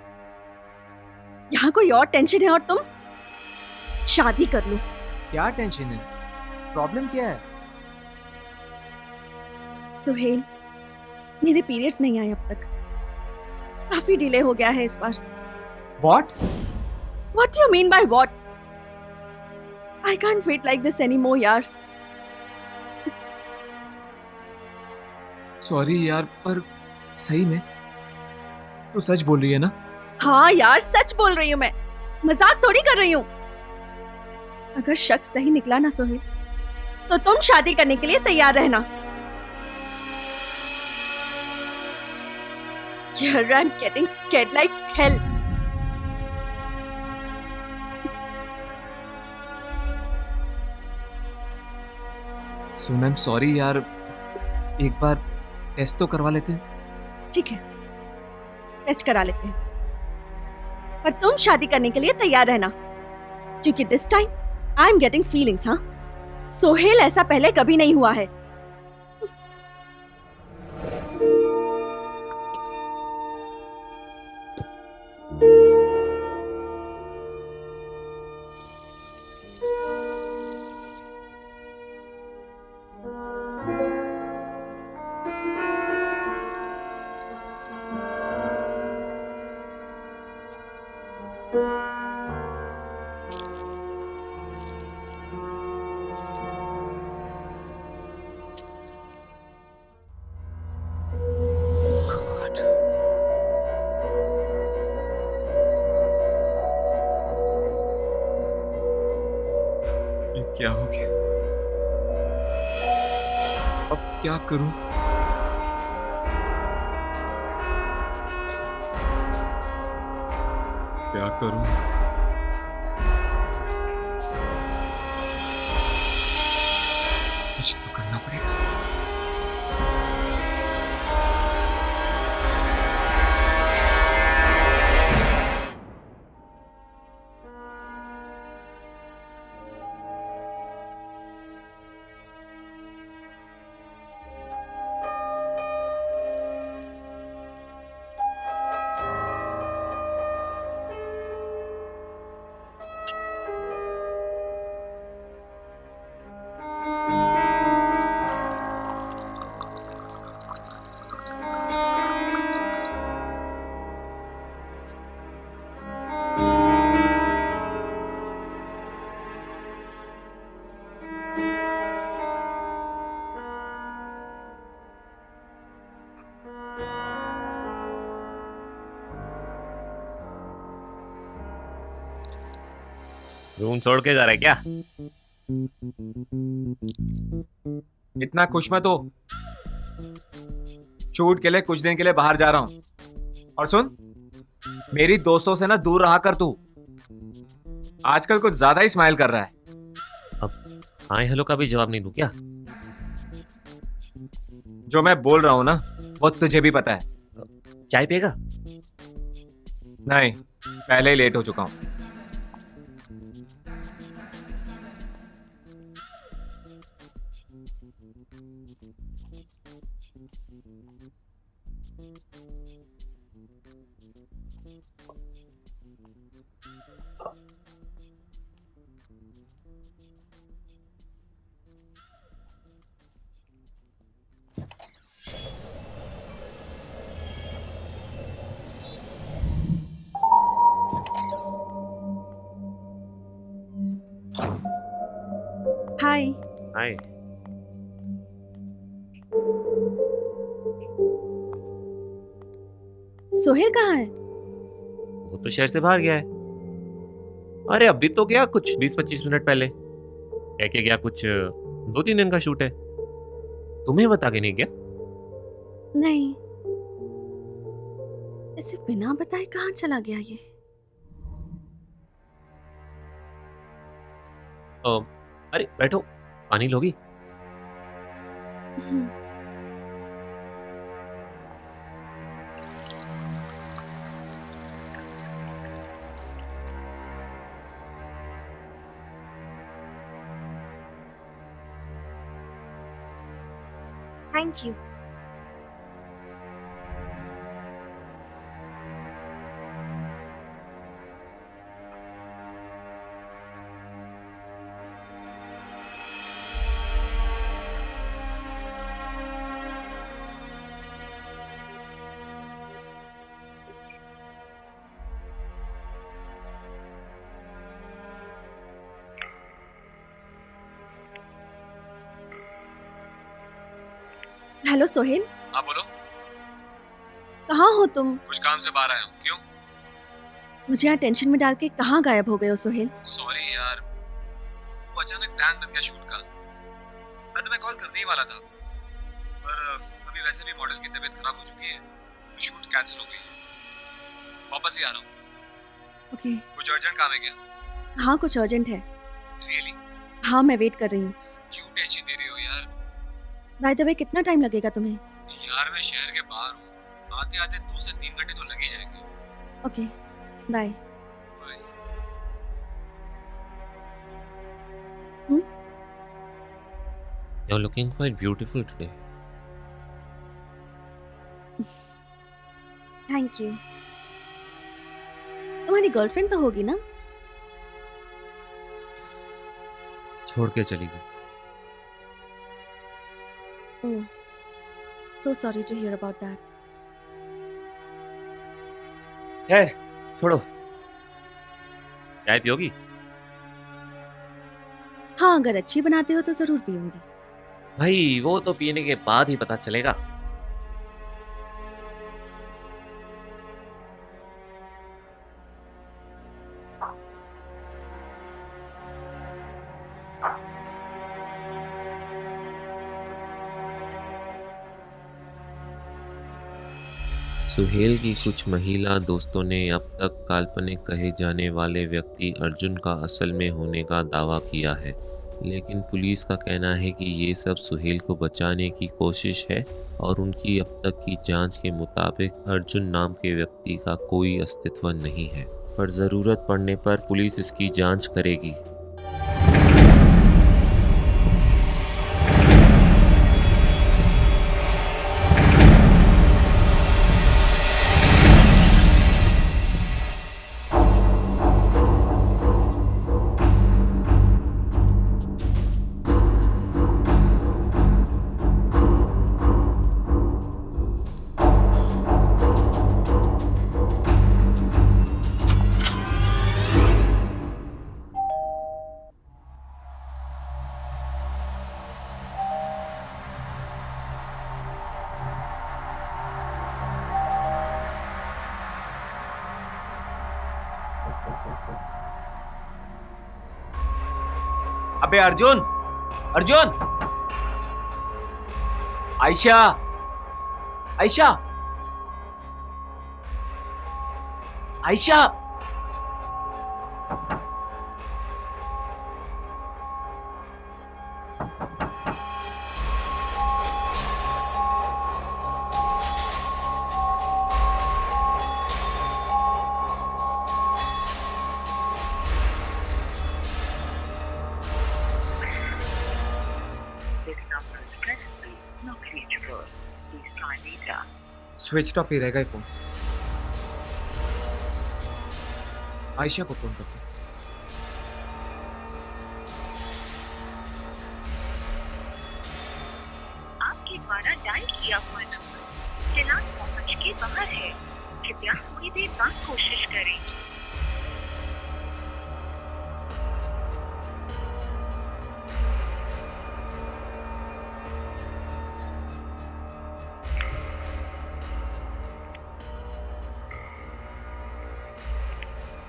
यहाँ कोई और टेंशन है और तुम शादी कर लूं? क्या टेंशन है? प्रॉब्लम क्या है? सुहेल, मेरे पीरियड्स नहीं आए अब तक। काफी डिले हो गया है इस बार। What? What do you mean by what? I can't wait like this anymore, यार। सॉरी यार, पर सही में तू सच बोल रही है ना? हाँ यार, सच बोल रही हूँ मैं, मजाक थोड़ी कर रही हूँ। अगर शक सही निकला ना सोहेल, तो तुम शादी करने के लिए तैयार रहना। Here I'm getting scared like hell. Soon, I am sorry यार, एक बार टेस्ट तो करवा लेते हैं। ठीक है, टेस्ट करा लेते हैं, पर तुम शादी करने के लिए तैयार रहना, क्योंकि this time I am getting feelings. हाँ, सोहेल ऐसा पहले कभी नहीं हुआ है। ये क्या हो गया? अब क्या करूं? क्या करूं? कुछ तो करना पड़ेगा। रूम छोड़ के जा रहा है क्या? इतना खुश मत हो, शूट के लिए कुछ दिन के लिए बाहर जा रहा हूं। और सुन, मेरी दोस्तों से ना दूर रहा कर तू। आजकल कुछ ज्यादा ही स्माइल कर रहा है। अब हाय हेलो का भी जवाब नहीं दूं क्या? जो मैं बोल रहा हूं ना, वो तुझे भी पता है। चाय पिएगा? नहीं, पहले ही लेट हो चुका हूं। हाय। हाय। सोहेल कहाँ है? वो तो शहर से बाहर गया है। अरे अभी तो गया, कुछ 20-25 मिनट पहले। कह के गया कुछ 2-3 दिन का शूट है। तुम्हें बता के नहीं क्या? नहीं, इसे बिना बताए कहाँ चला गया ये? अरे बैठो, पानी लोगी? Thank you. हेलो सोहेल, हाँ बोलो। कहाँ हो तुम? कुछ काम से बाहर आया हूँ। क्यों? मुझे यहाँ टेंशन में डाल के कहाँ गायब हो गए हो सोहेल? सॉरी यार, वो अचानक प्लान बन गया शूट का। मैं तुम्हें कॉल करने ही वाला था, पर अभी वैसे भी मॉडल की तबीयत खराब हो चुकी है, तो शूट कैंसिल हो गई है। वापस ही आ रहा हूँ। ओके। कुछ अर्जेंट काम है क्या? हाँ कुछ अर्जेंट है। रियली? हाँ मैं वेट कर रही हूँ। क्यों टेंशन दे रही हो यार? बाय द वे कितना टाइम लगेगा तुम्हें? यार मैं शहर के बाहर हूँ, आते आते 2 से 3 घंटे तो लग ही जाएंगे। Okay bye. Bye. You're looking quite beautiful today. Thank you. तुम्हारी गर्लफ्रेंड तो होगी ना? छोड़ के चली गई। ओह, so sorry to hear about that. है, छोड़ो। चाय पियोगी? हाँ अगर अच्छी बनाते हो तो जरूर पीऊंगी। भाई वो तो पीने के बाद ही पता चलेगा। सुहेल की कुछ महिला दोस्तों ने अब तक काल्पनिक कहे जाने वाले व्यक्ति अर्जुन का असल में होने का दावा किया है, लेकिन पुलिस का कहना है कि ये सब सुहेल को बचाने की कोशिश है और उनकी अब तक की जांच के मुताबिक अर्जुन नाम के व्यक्ति का कोई अस्तित्व नहीं है, पर ज़रूरत पड़ने पर पुलिस इसकी जांच करेगी। अबे अर्जुन, अर्जुन, आयशा, आयशा, आयशा। स्विच ऑफ ही रहेगा ये फोन। आयशा को फोन करते। आपके द्वारा डायल किया हुआ नंबर फिलहाल पहुंच के बाहर है। कृपया थोड़ी देर बाद कोशिश करें।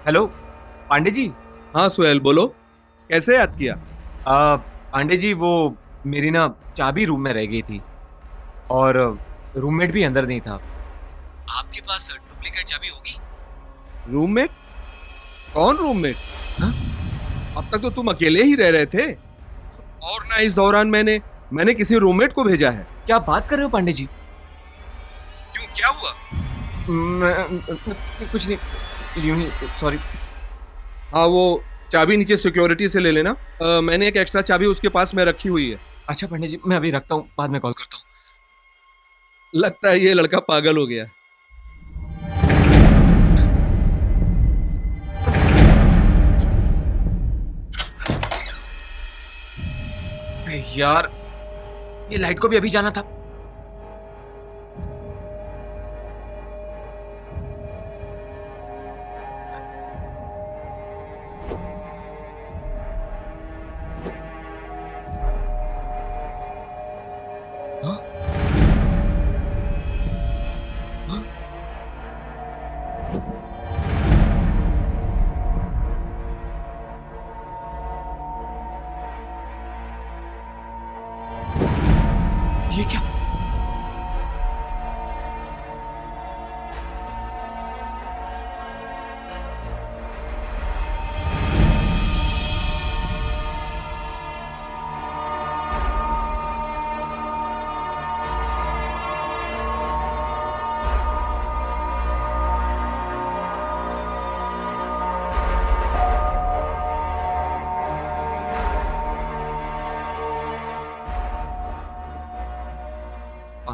हेलो पांडे जी। हाँ सुहेल बोलो, कैसे याद किया? पांडे जी वो मेरी ना चाबी रूम में रह गई थी और रूममेट भी अंदर नहीं था। आपके पास डुप्लीकेट चाबी होगी? रूममेट? कौन रूममेट? हाँ? अब तक तो तुम अकेले ही रह रहे थे और ना इस दौरान मैंने किसी रूममेट को भेजा है। क्या बात कर रहे हो पांडे जी? क्यों, क्या हुआ? कुछ नहीं, यूं ही, सॉरी। हाँ वो चाबी नीचे सिक्योरिटी से ले लेना। मैंने एक एक्स्ट्रा चाबी उसके पास में रखी हुई है। अच्छा पंडित जी, मैं अभी रखता हूँ, बाद में कॉल करता हूँ। लगता है ये लड़का पागल हो गया। यार ये लाइट को भी अभी जाना था।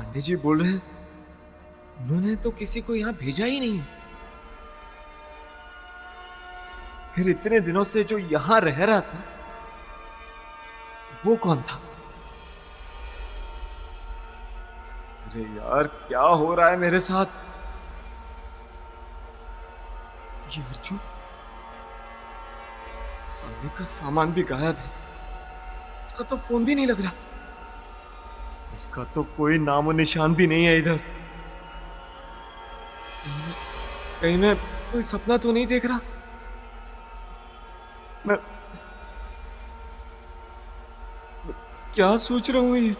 पांडे जी बोल रहे हैं उन्होंने तो किसी को यहाँ भेजा ही नहीं। फिर इतने दिनों से जो यहाँ रह रहा था वो कौन था? अरे यार क्या हो रहा है मेरे साथ? ये अर्जुन, साले का सामान भी गायब है, इसका तो फोन भी नहीं लग रहा, इसका तो कोई नामो निशान भी नहीं है इधर। कहीं मैं कोई सपना तो नहीं देख रहा? मैं क्या सोच रहा हूं ये?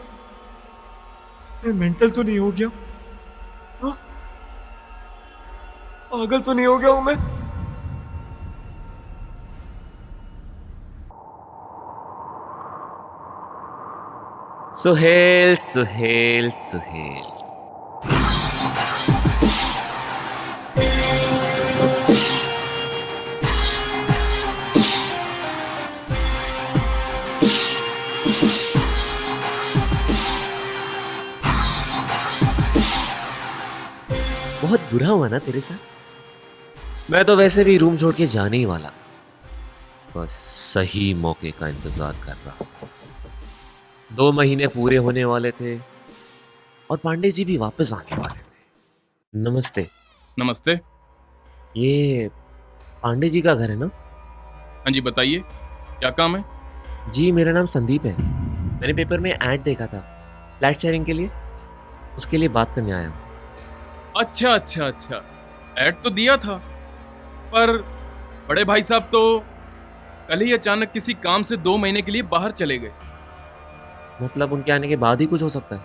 मैं मेंटल तो नहीं हो गया? हाँ? पागल तो नहीं हो गया हूं मैं? सुहेल सुहेल सुहेल, बहुत बुरा हुआ ना तेरे साथ? मैं तो वैसे भी रूम छोड़ के जाने ही वाला था, बस सही मौके का इंतजार कर रहा था। 2 महीने पूरे होने वाले थे और पांडे जी भी वापस आने वाले थे। नमस्ते। नमस्ते। ये पांडे जी का घर है ना? हाँ जी, बताइए क्या काम है? जी मेरा नाम संदीप है, मैंने पेपर में ऐड देखा था फ्लैट शेयरिंग के लिए, उसके लिए बात करने आया हूँ। अच्छा अच्छा अच्छा, ऐड तो दिया था, पर बड़े भाई साहब तो कल ही अचानक किसी काम से 2 महीने के लिए बाहर चले गए। मतलब उनके आने के बाद ही कुछ हो सकता है?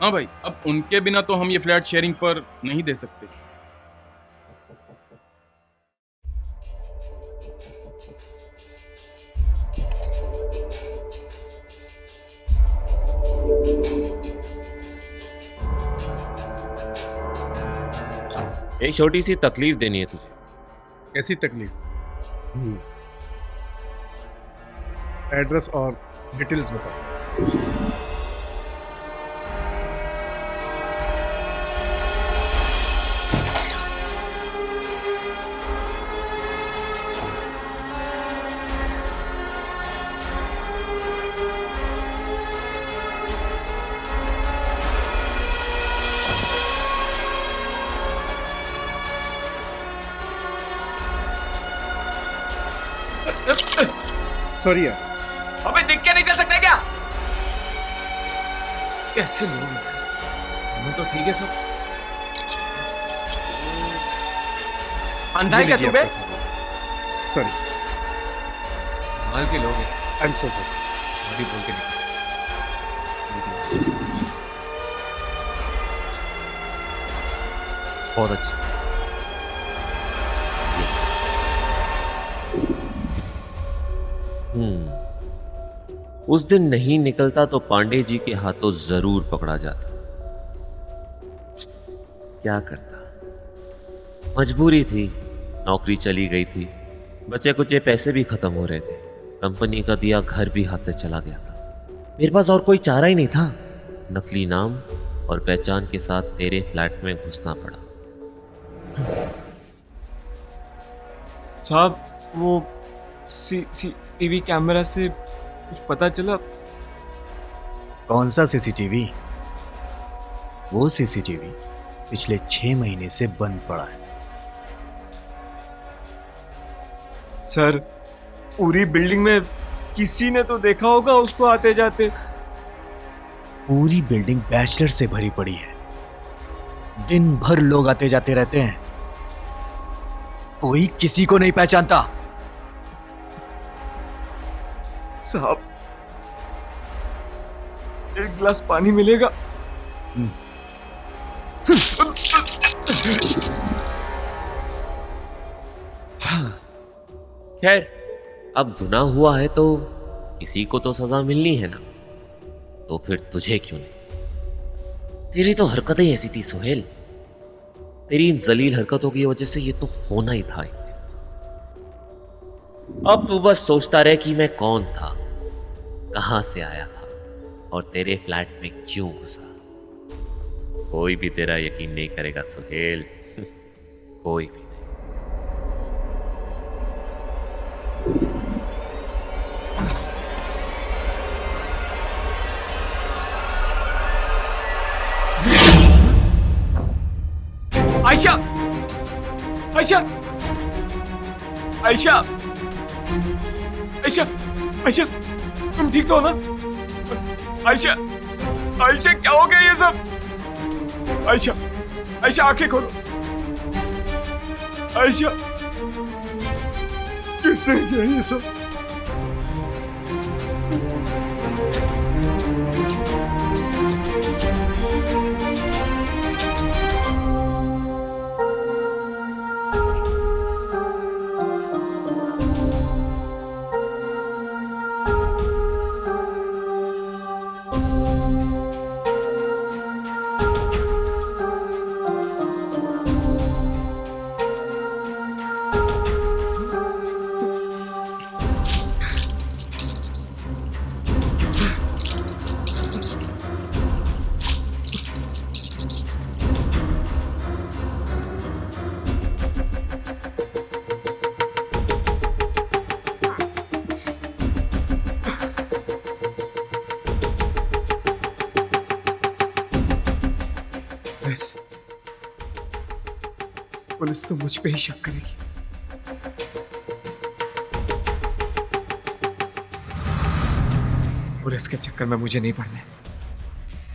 हाँ भाई, अब उनके बिना तो हम ये फ्लैट शेयरिंग पर नहीं दे सकते। एक छोटी सी तकलीफ देनी है तुझे। कैसी तकलीफ? एड्रेस और डिटेल्स बताओ। सॉरी यार, अबे दिख के नहीं चल सकते क्या? कैसे लोग हैं? सामने तो ठीक है सब। अंधा है क्या तू बे? सॉरी, माल के लोग हैं। I am so sorry. अभी बोल के निकल। बहुत अच्छा। उस दिन नहीं निकलता तो पांडे जी के हाथों जरूर पकड़ा जाता। क्या करता, मजबूरी थी, नौकरी चली गई थी, बचे कुचे पैसे भी खत्म हो रहे थे, कंपनी का दिया घर भी हाथ से चला गया था। मेरे पास और कोई चारा ही नहीं था, नकली नाम और पहचान के साथ तेरे फ्लैट में घुसना पड़ा। साहब वो सीसीटीवी कैमरा से कुछ पता चला? कौन सा सीसीटीवी? वो सीसीटीवी पिछले 6 महीने से बंद पड़ा है। सर पूरी बिल्डिंग में किसी ने तो देखा होगा उसको आते जाते। पूरी बिल्डिंग बैचलर से भरी पड़ी है, दिन भर लोग आते जाते रहते हैं, कोई किसी को नहीं पहचानता। साहब एक गिलास पानी मिलेगा? खैर अब गुनाह हुआ है तो किसी को तो सजा मिलनी है ना, तो फिर तुझे क्यों नहीं? तेरी तो हरकतें ही ऐसी थी सुहेल, तेरी इन जलील हरकतों की वजह से ये तो होना ही था। अब तू बस सोचता रहे कि मैं कौन था, कहां से आया था और तेरे फ्लैट में क्यों घुसा। कोई भी तेरा यकीन नहीं करेगा सुहेल। कोई भी। आयशा, आयशा, आयशा, आयशा, आयशा, तुम ठीक तो हो ना? आयशा, आयशा क्या हो गया ये सब? आयशा, आयशा आंखें खोलो। आयशा, किसने किया ये सब? पुलिस तो मुझ पे ही शक करेगी। पुलिस के चक्कर में मुझे नहीं पड़ना है,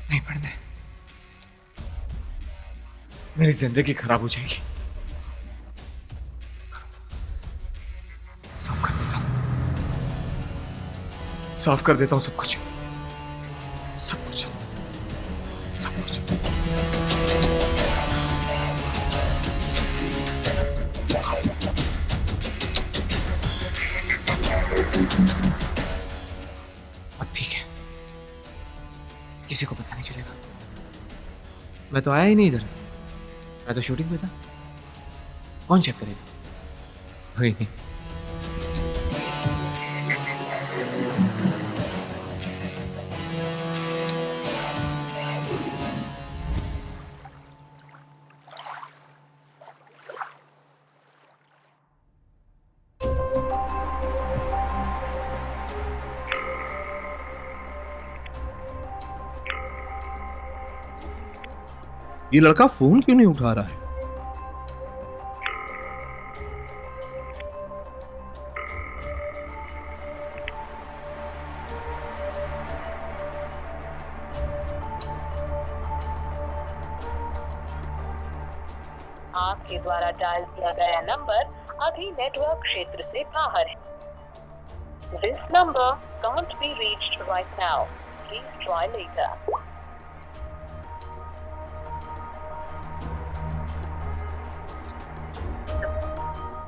नहीं पड़ना है। मेरी जिंदगी खराब हो जाएगी। साफ कर देता हूं, साफ कर देता हूं सब कुछ, सब कुछ, सब कुछ। अब ठीक है, किसी को पता नहीं चलेगा। मैं तो आया ही नहीं इधर, मैं तो शूटिंग में था। कौन चेक करेगा? कोई नहीं। ये लड़का फोन क्यों नहीं उठा रहा है? आपके द्वारा डायल किया गया नंबर अभी नेटवर्क क्षेत्र से बाहर है। This number can't be reached right now. Please try later.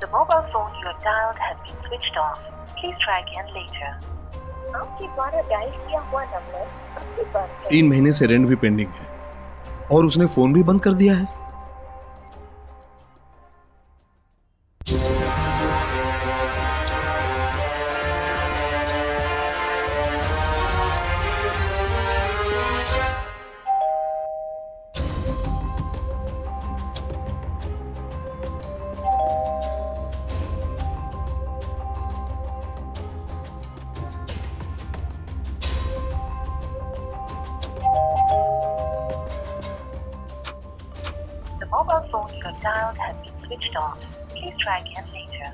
The mobile phone you have dialed has been switched off. Please try again later. आपके द्वारा डायल किया हुआ नंबर अभी बंद है। 3 महीने से रेंट भी पेंडिंग है और उसने फोन भी बंद कर दिया है। The mobile phone you have dialed has been switched off. Please try again later.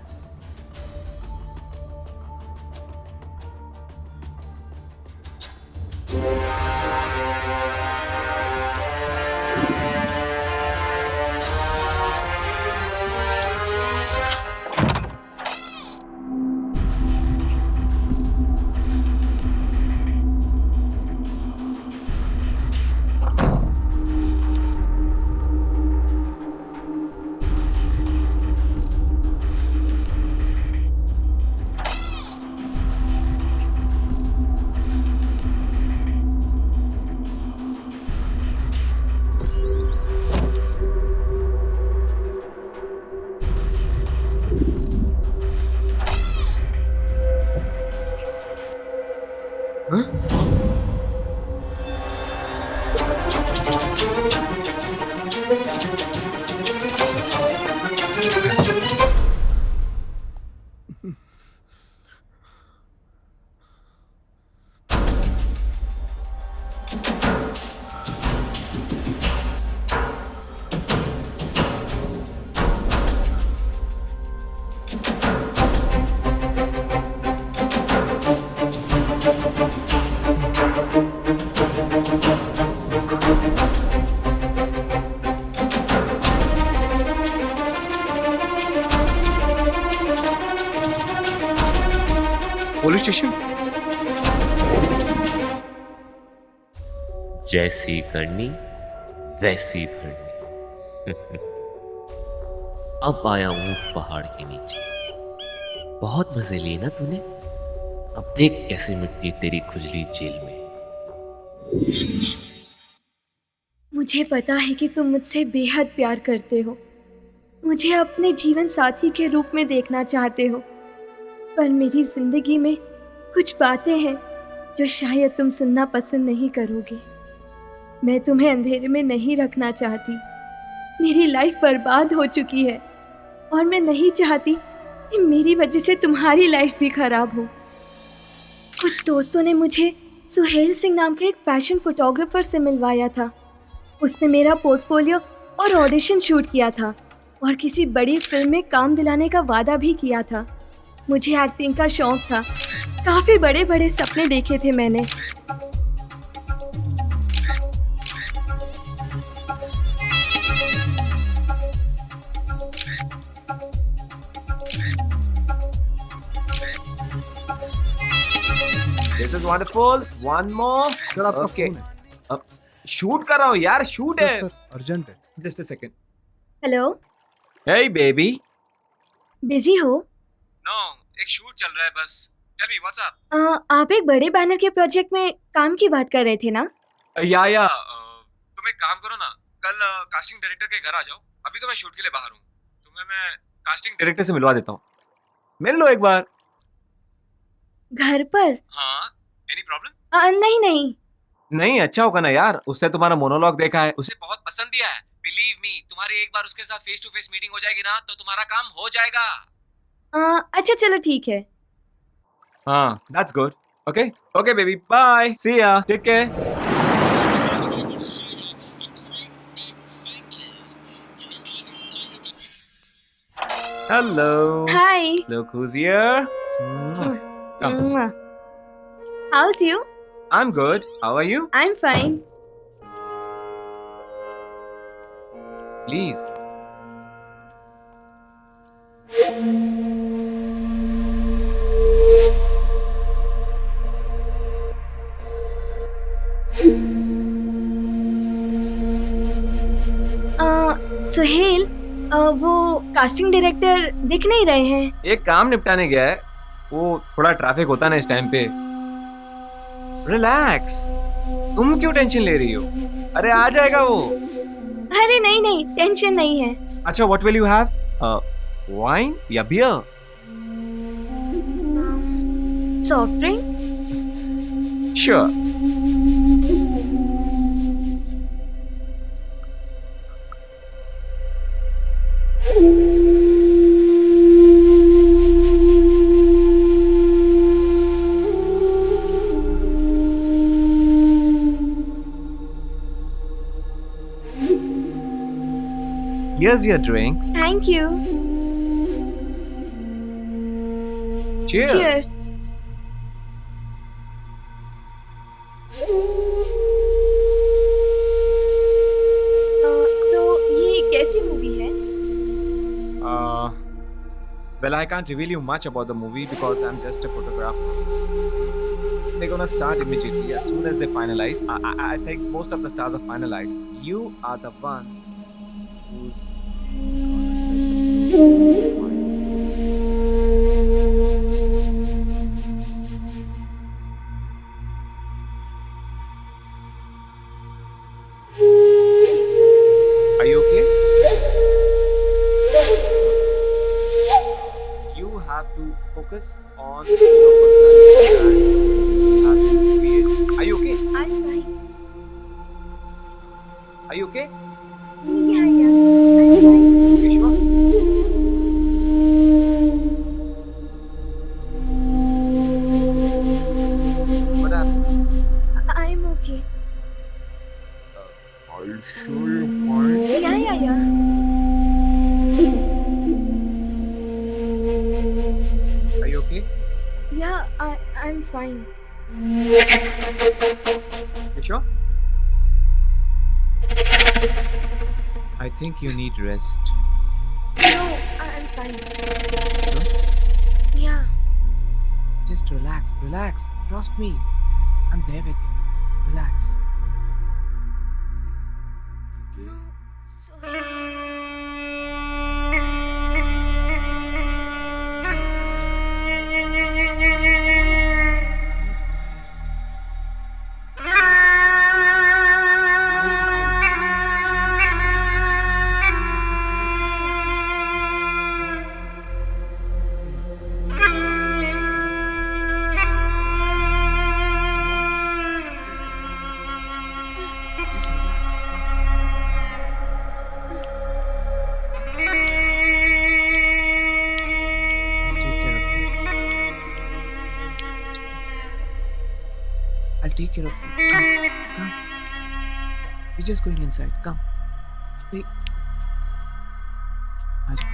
Police station? जैसी करनी वैसी भरनी। अब आया ऊंट पहाड़ के नीचे। बहुत मजे लिए ना तूने? अब देख कैसे मिटती तेरी खुजली जेल में। मुझे पता है कि तुम मुझसे बेहद प्यार करते हो, मुझे अपने जीवन साथी के रूप में देखना चाहते हो, पर मेरी जिंदगी में कुछ बातें हैं जो शायद तुम सुनना पसंद नहीं करोगे। मैं तुम्हें अंधेरे में नहीं रखना चाहती। मेरी लाइफ बर्बाद हो चुकी है और मैं नहीं चाहती कि मेरी वजह से तुम्हारी लाइफ भी खराब हो। कुछ दोस्तों ने मुझे सुहेल सिंह नाम के एक फैशन फोटोग्राफर से मिलवाया था। उसने मेरा पोर्टफोलियो और ऑडिशन शूट किया था और किसी बड़ी फिल्म में काम दिलाने का वादा भी किया था। मुझे एक्टिंग का शौक था, काफ़ी बड़े बड़े सपने देखे थे मैंने। This is wonderful. One more. Okay. Shoot कर रहा हूँ यार, शूट है। अर्जेंट है। Just a second. Hello, Hey baby. Busy हो? नो, एक शूट चल रहा है बस। Tell me what's up. आप एक बड़े बैनर के प्रोजेक्ट में काम की बात कर रहे थे ना? या तुम एक काम करो ना, कल कास्टिंग डायरेक्टर के घर आ जाओ। अभी तो मैं शूट के लिए बाहर हूँ। तुम्हें मैं कास्टिंग डायरेक्टर से मिलवा देता हूँ। मिल लो एक बार। घर पर? हाँ, एनी प्रॉब्लम? नहीं। नहीं, अच्छा होगा ना यार, उससे तुम्हारा मोनोलॉग देखा है। उसे बहुत पसंद भी है। बिलीव मी, तुम्हारी एक बार उसके साथ फेस टू फेस मीटिंग हो जाएगी ना तो तुम्हारा काम हो जाएगा। अच्छा चलो ठीक है। हाँ, that's good. Okay, okay baby, bye. See ya. Take care. Hello. Hi. Look who's here. Come. How's you? I'm good. How are you? I'm fine. Please. Suhail, वो कास्टिंग डायरेक्टर दिख नहीं रहे हैं। एक काम निपटाने गया है, वो थोड़ा ट्रैफिक होता है ना इस टाइम पे। रिलैक्स, तुम क्यों टेंशन ले रही हो? अरे आ जाएगा वो। अरे नहीं, टेंशन नहीं है। अच्छा, what will you have? Wine या beer? Soft drink? Sure. Here's your drink. Thank you. Cheers. Cheers. So ये कैसी मूवी है? Well, I can't reveal you much about the movie because I'm just a photographer. They're gonna start immediately as soon as they finalize. I think most of the stars are finalized. You are the one who's gonna set the Are you okay? You have to focus on your personality. You have to create. Are you okay? I'm fine. Are you okay? Yeah. I'm fine. You sure? What happened? I'm okay. Are you sure you're fine? Yeah. Are you okay? Yeah, I'm fine. You sure? I think you need rest. No, I'm fine. Yeah. Just relax, relax. Trust me. I'm there with you. Relax. I'll take care of you. Come. We're just going inside. Come. Wait. Aja.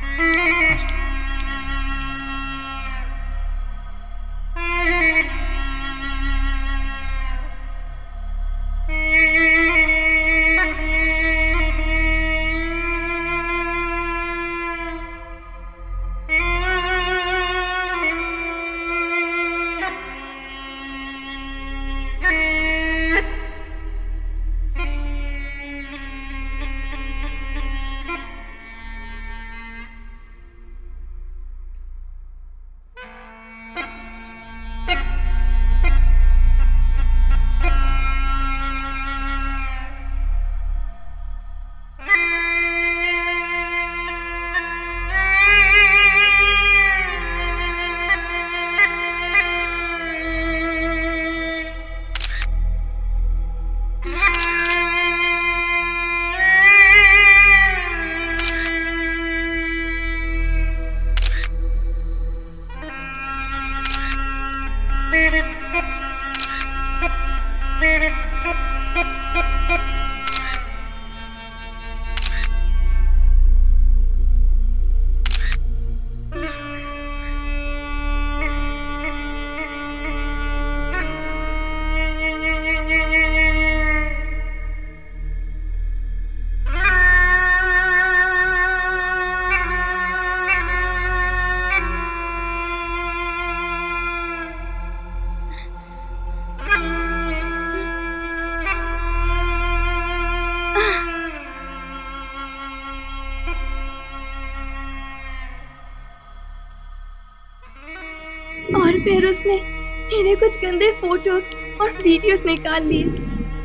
और फिर उसने मेरे कुछ गंदे photos और videos निकाल लिए।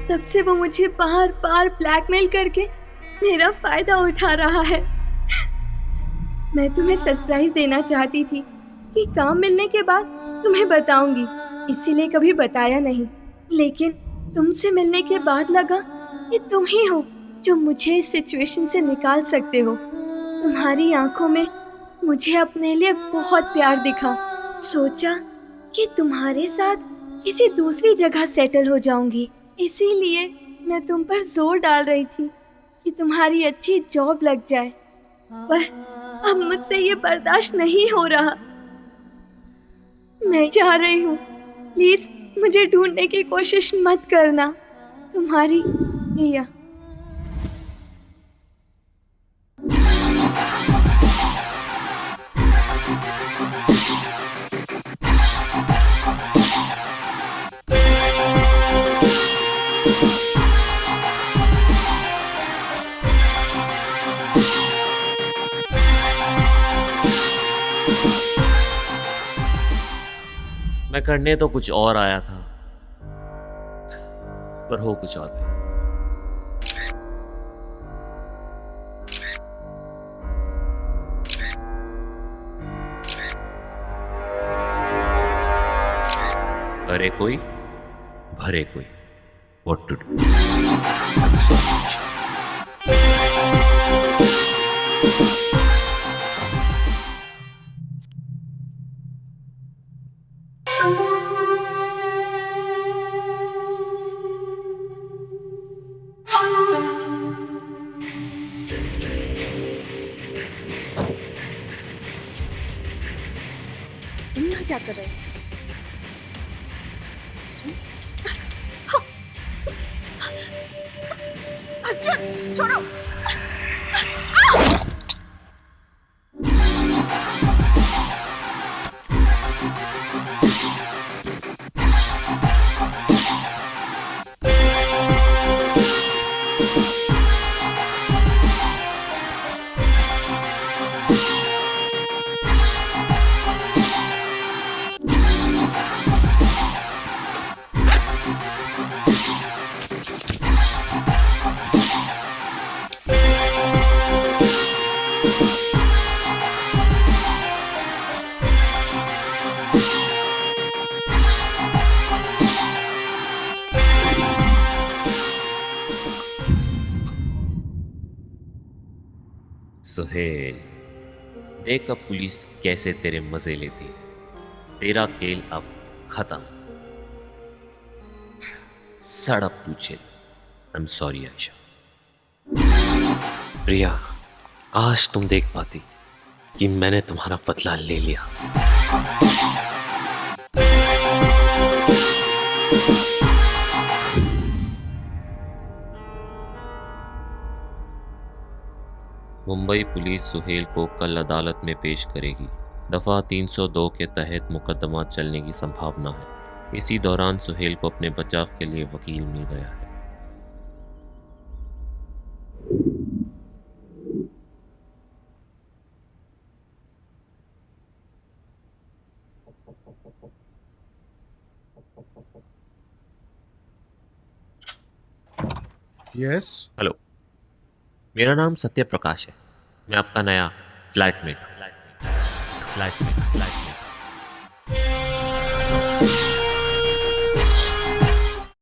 तब से वो मुझे बार बार ब्लैकमेल करके मेरा फायदा उठा रहा है। मैं तुम्हें सरप्राइज देना चाहती थी कि काम मिलने के बाद तुम्हें बताऊंगी, इसीलिए कभी बताया नहीं। लेकिन तुमसे मिलने के बाद लगा कि तुम ही हो जो मुझे इस सिचुएशन से निकाल सकते हो। तुम्हारी आंखों में मुझे अपने लिए बहुत प्यार दिखा। सोचा कि तुम्हारे साथ किसी दूसरी जगह सेटल हो जाऊंगी, इसीलिए मैं तुम पर जोर डाल रही थी कि तुम्हारी अच्छी जॉब लग जाए। पर अब मुझसे ये बर्दाश्त नहीं हो रहा। मैं जा रही हूँ, प्लीज मुझे ढूंढने की कोशिश मत करना। तुम्हारी रिया। मैं करने तो कुछ और आया था, पर हो कुछ और गया। करे कोई भरे कोई, व्हाट टू डू। तुम यहाँ क्या कर रहे हो? अर्जुन, छोड़ो। सुहेल, देख अब पुलिस कैसे तेरे मजे लेती है। तेरा खेल अब खत्म। सड़प तू chill. I am sorry Ayesha. Priya, काश तुम देख पाती कि मैंने तुम्हारा बदला ले लिया। मुंबई पुलिस सुहेल को कल अदालत में पेश करेगी। दफा 302 के तहत मुकदमा चलने की संभावना है। इसी दौरान सुहेल को अपने बचाव के लिए वकील मिल गया है। यस। हेलो, मेरा नाम सत्य प्रकाश है। मैं आपका नया फ्लैटमेट।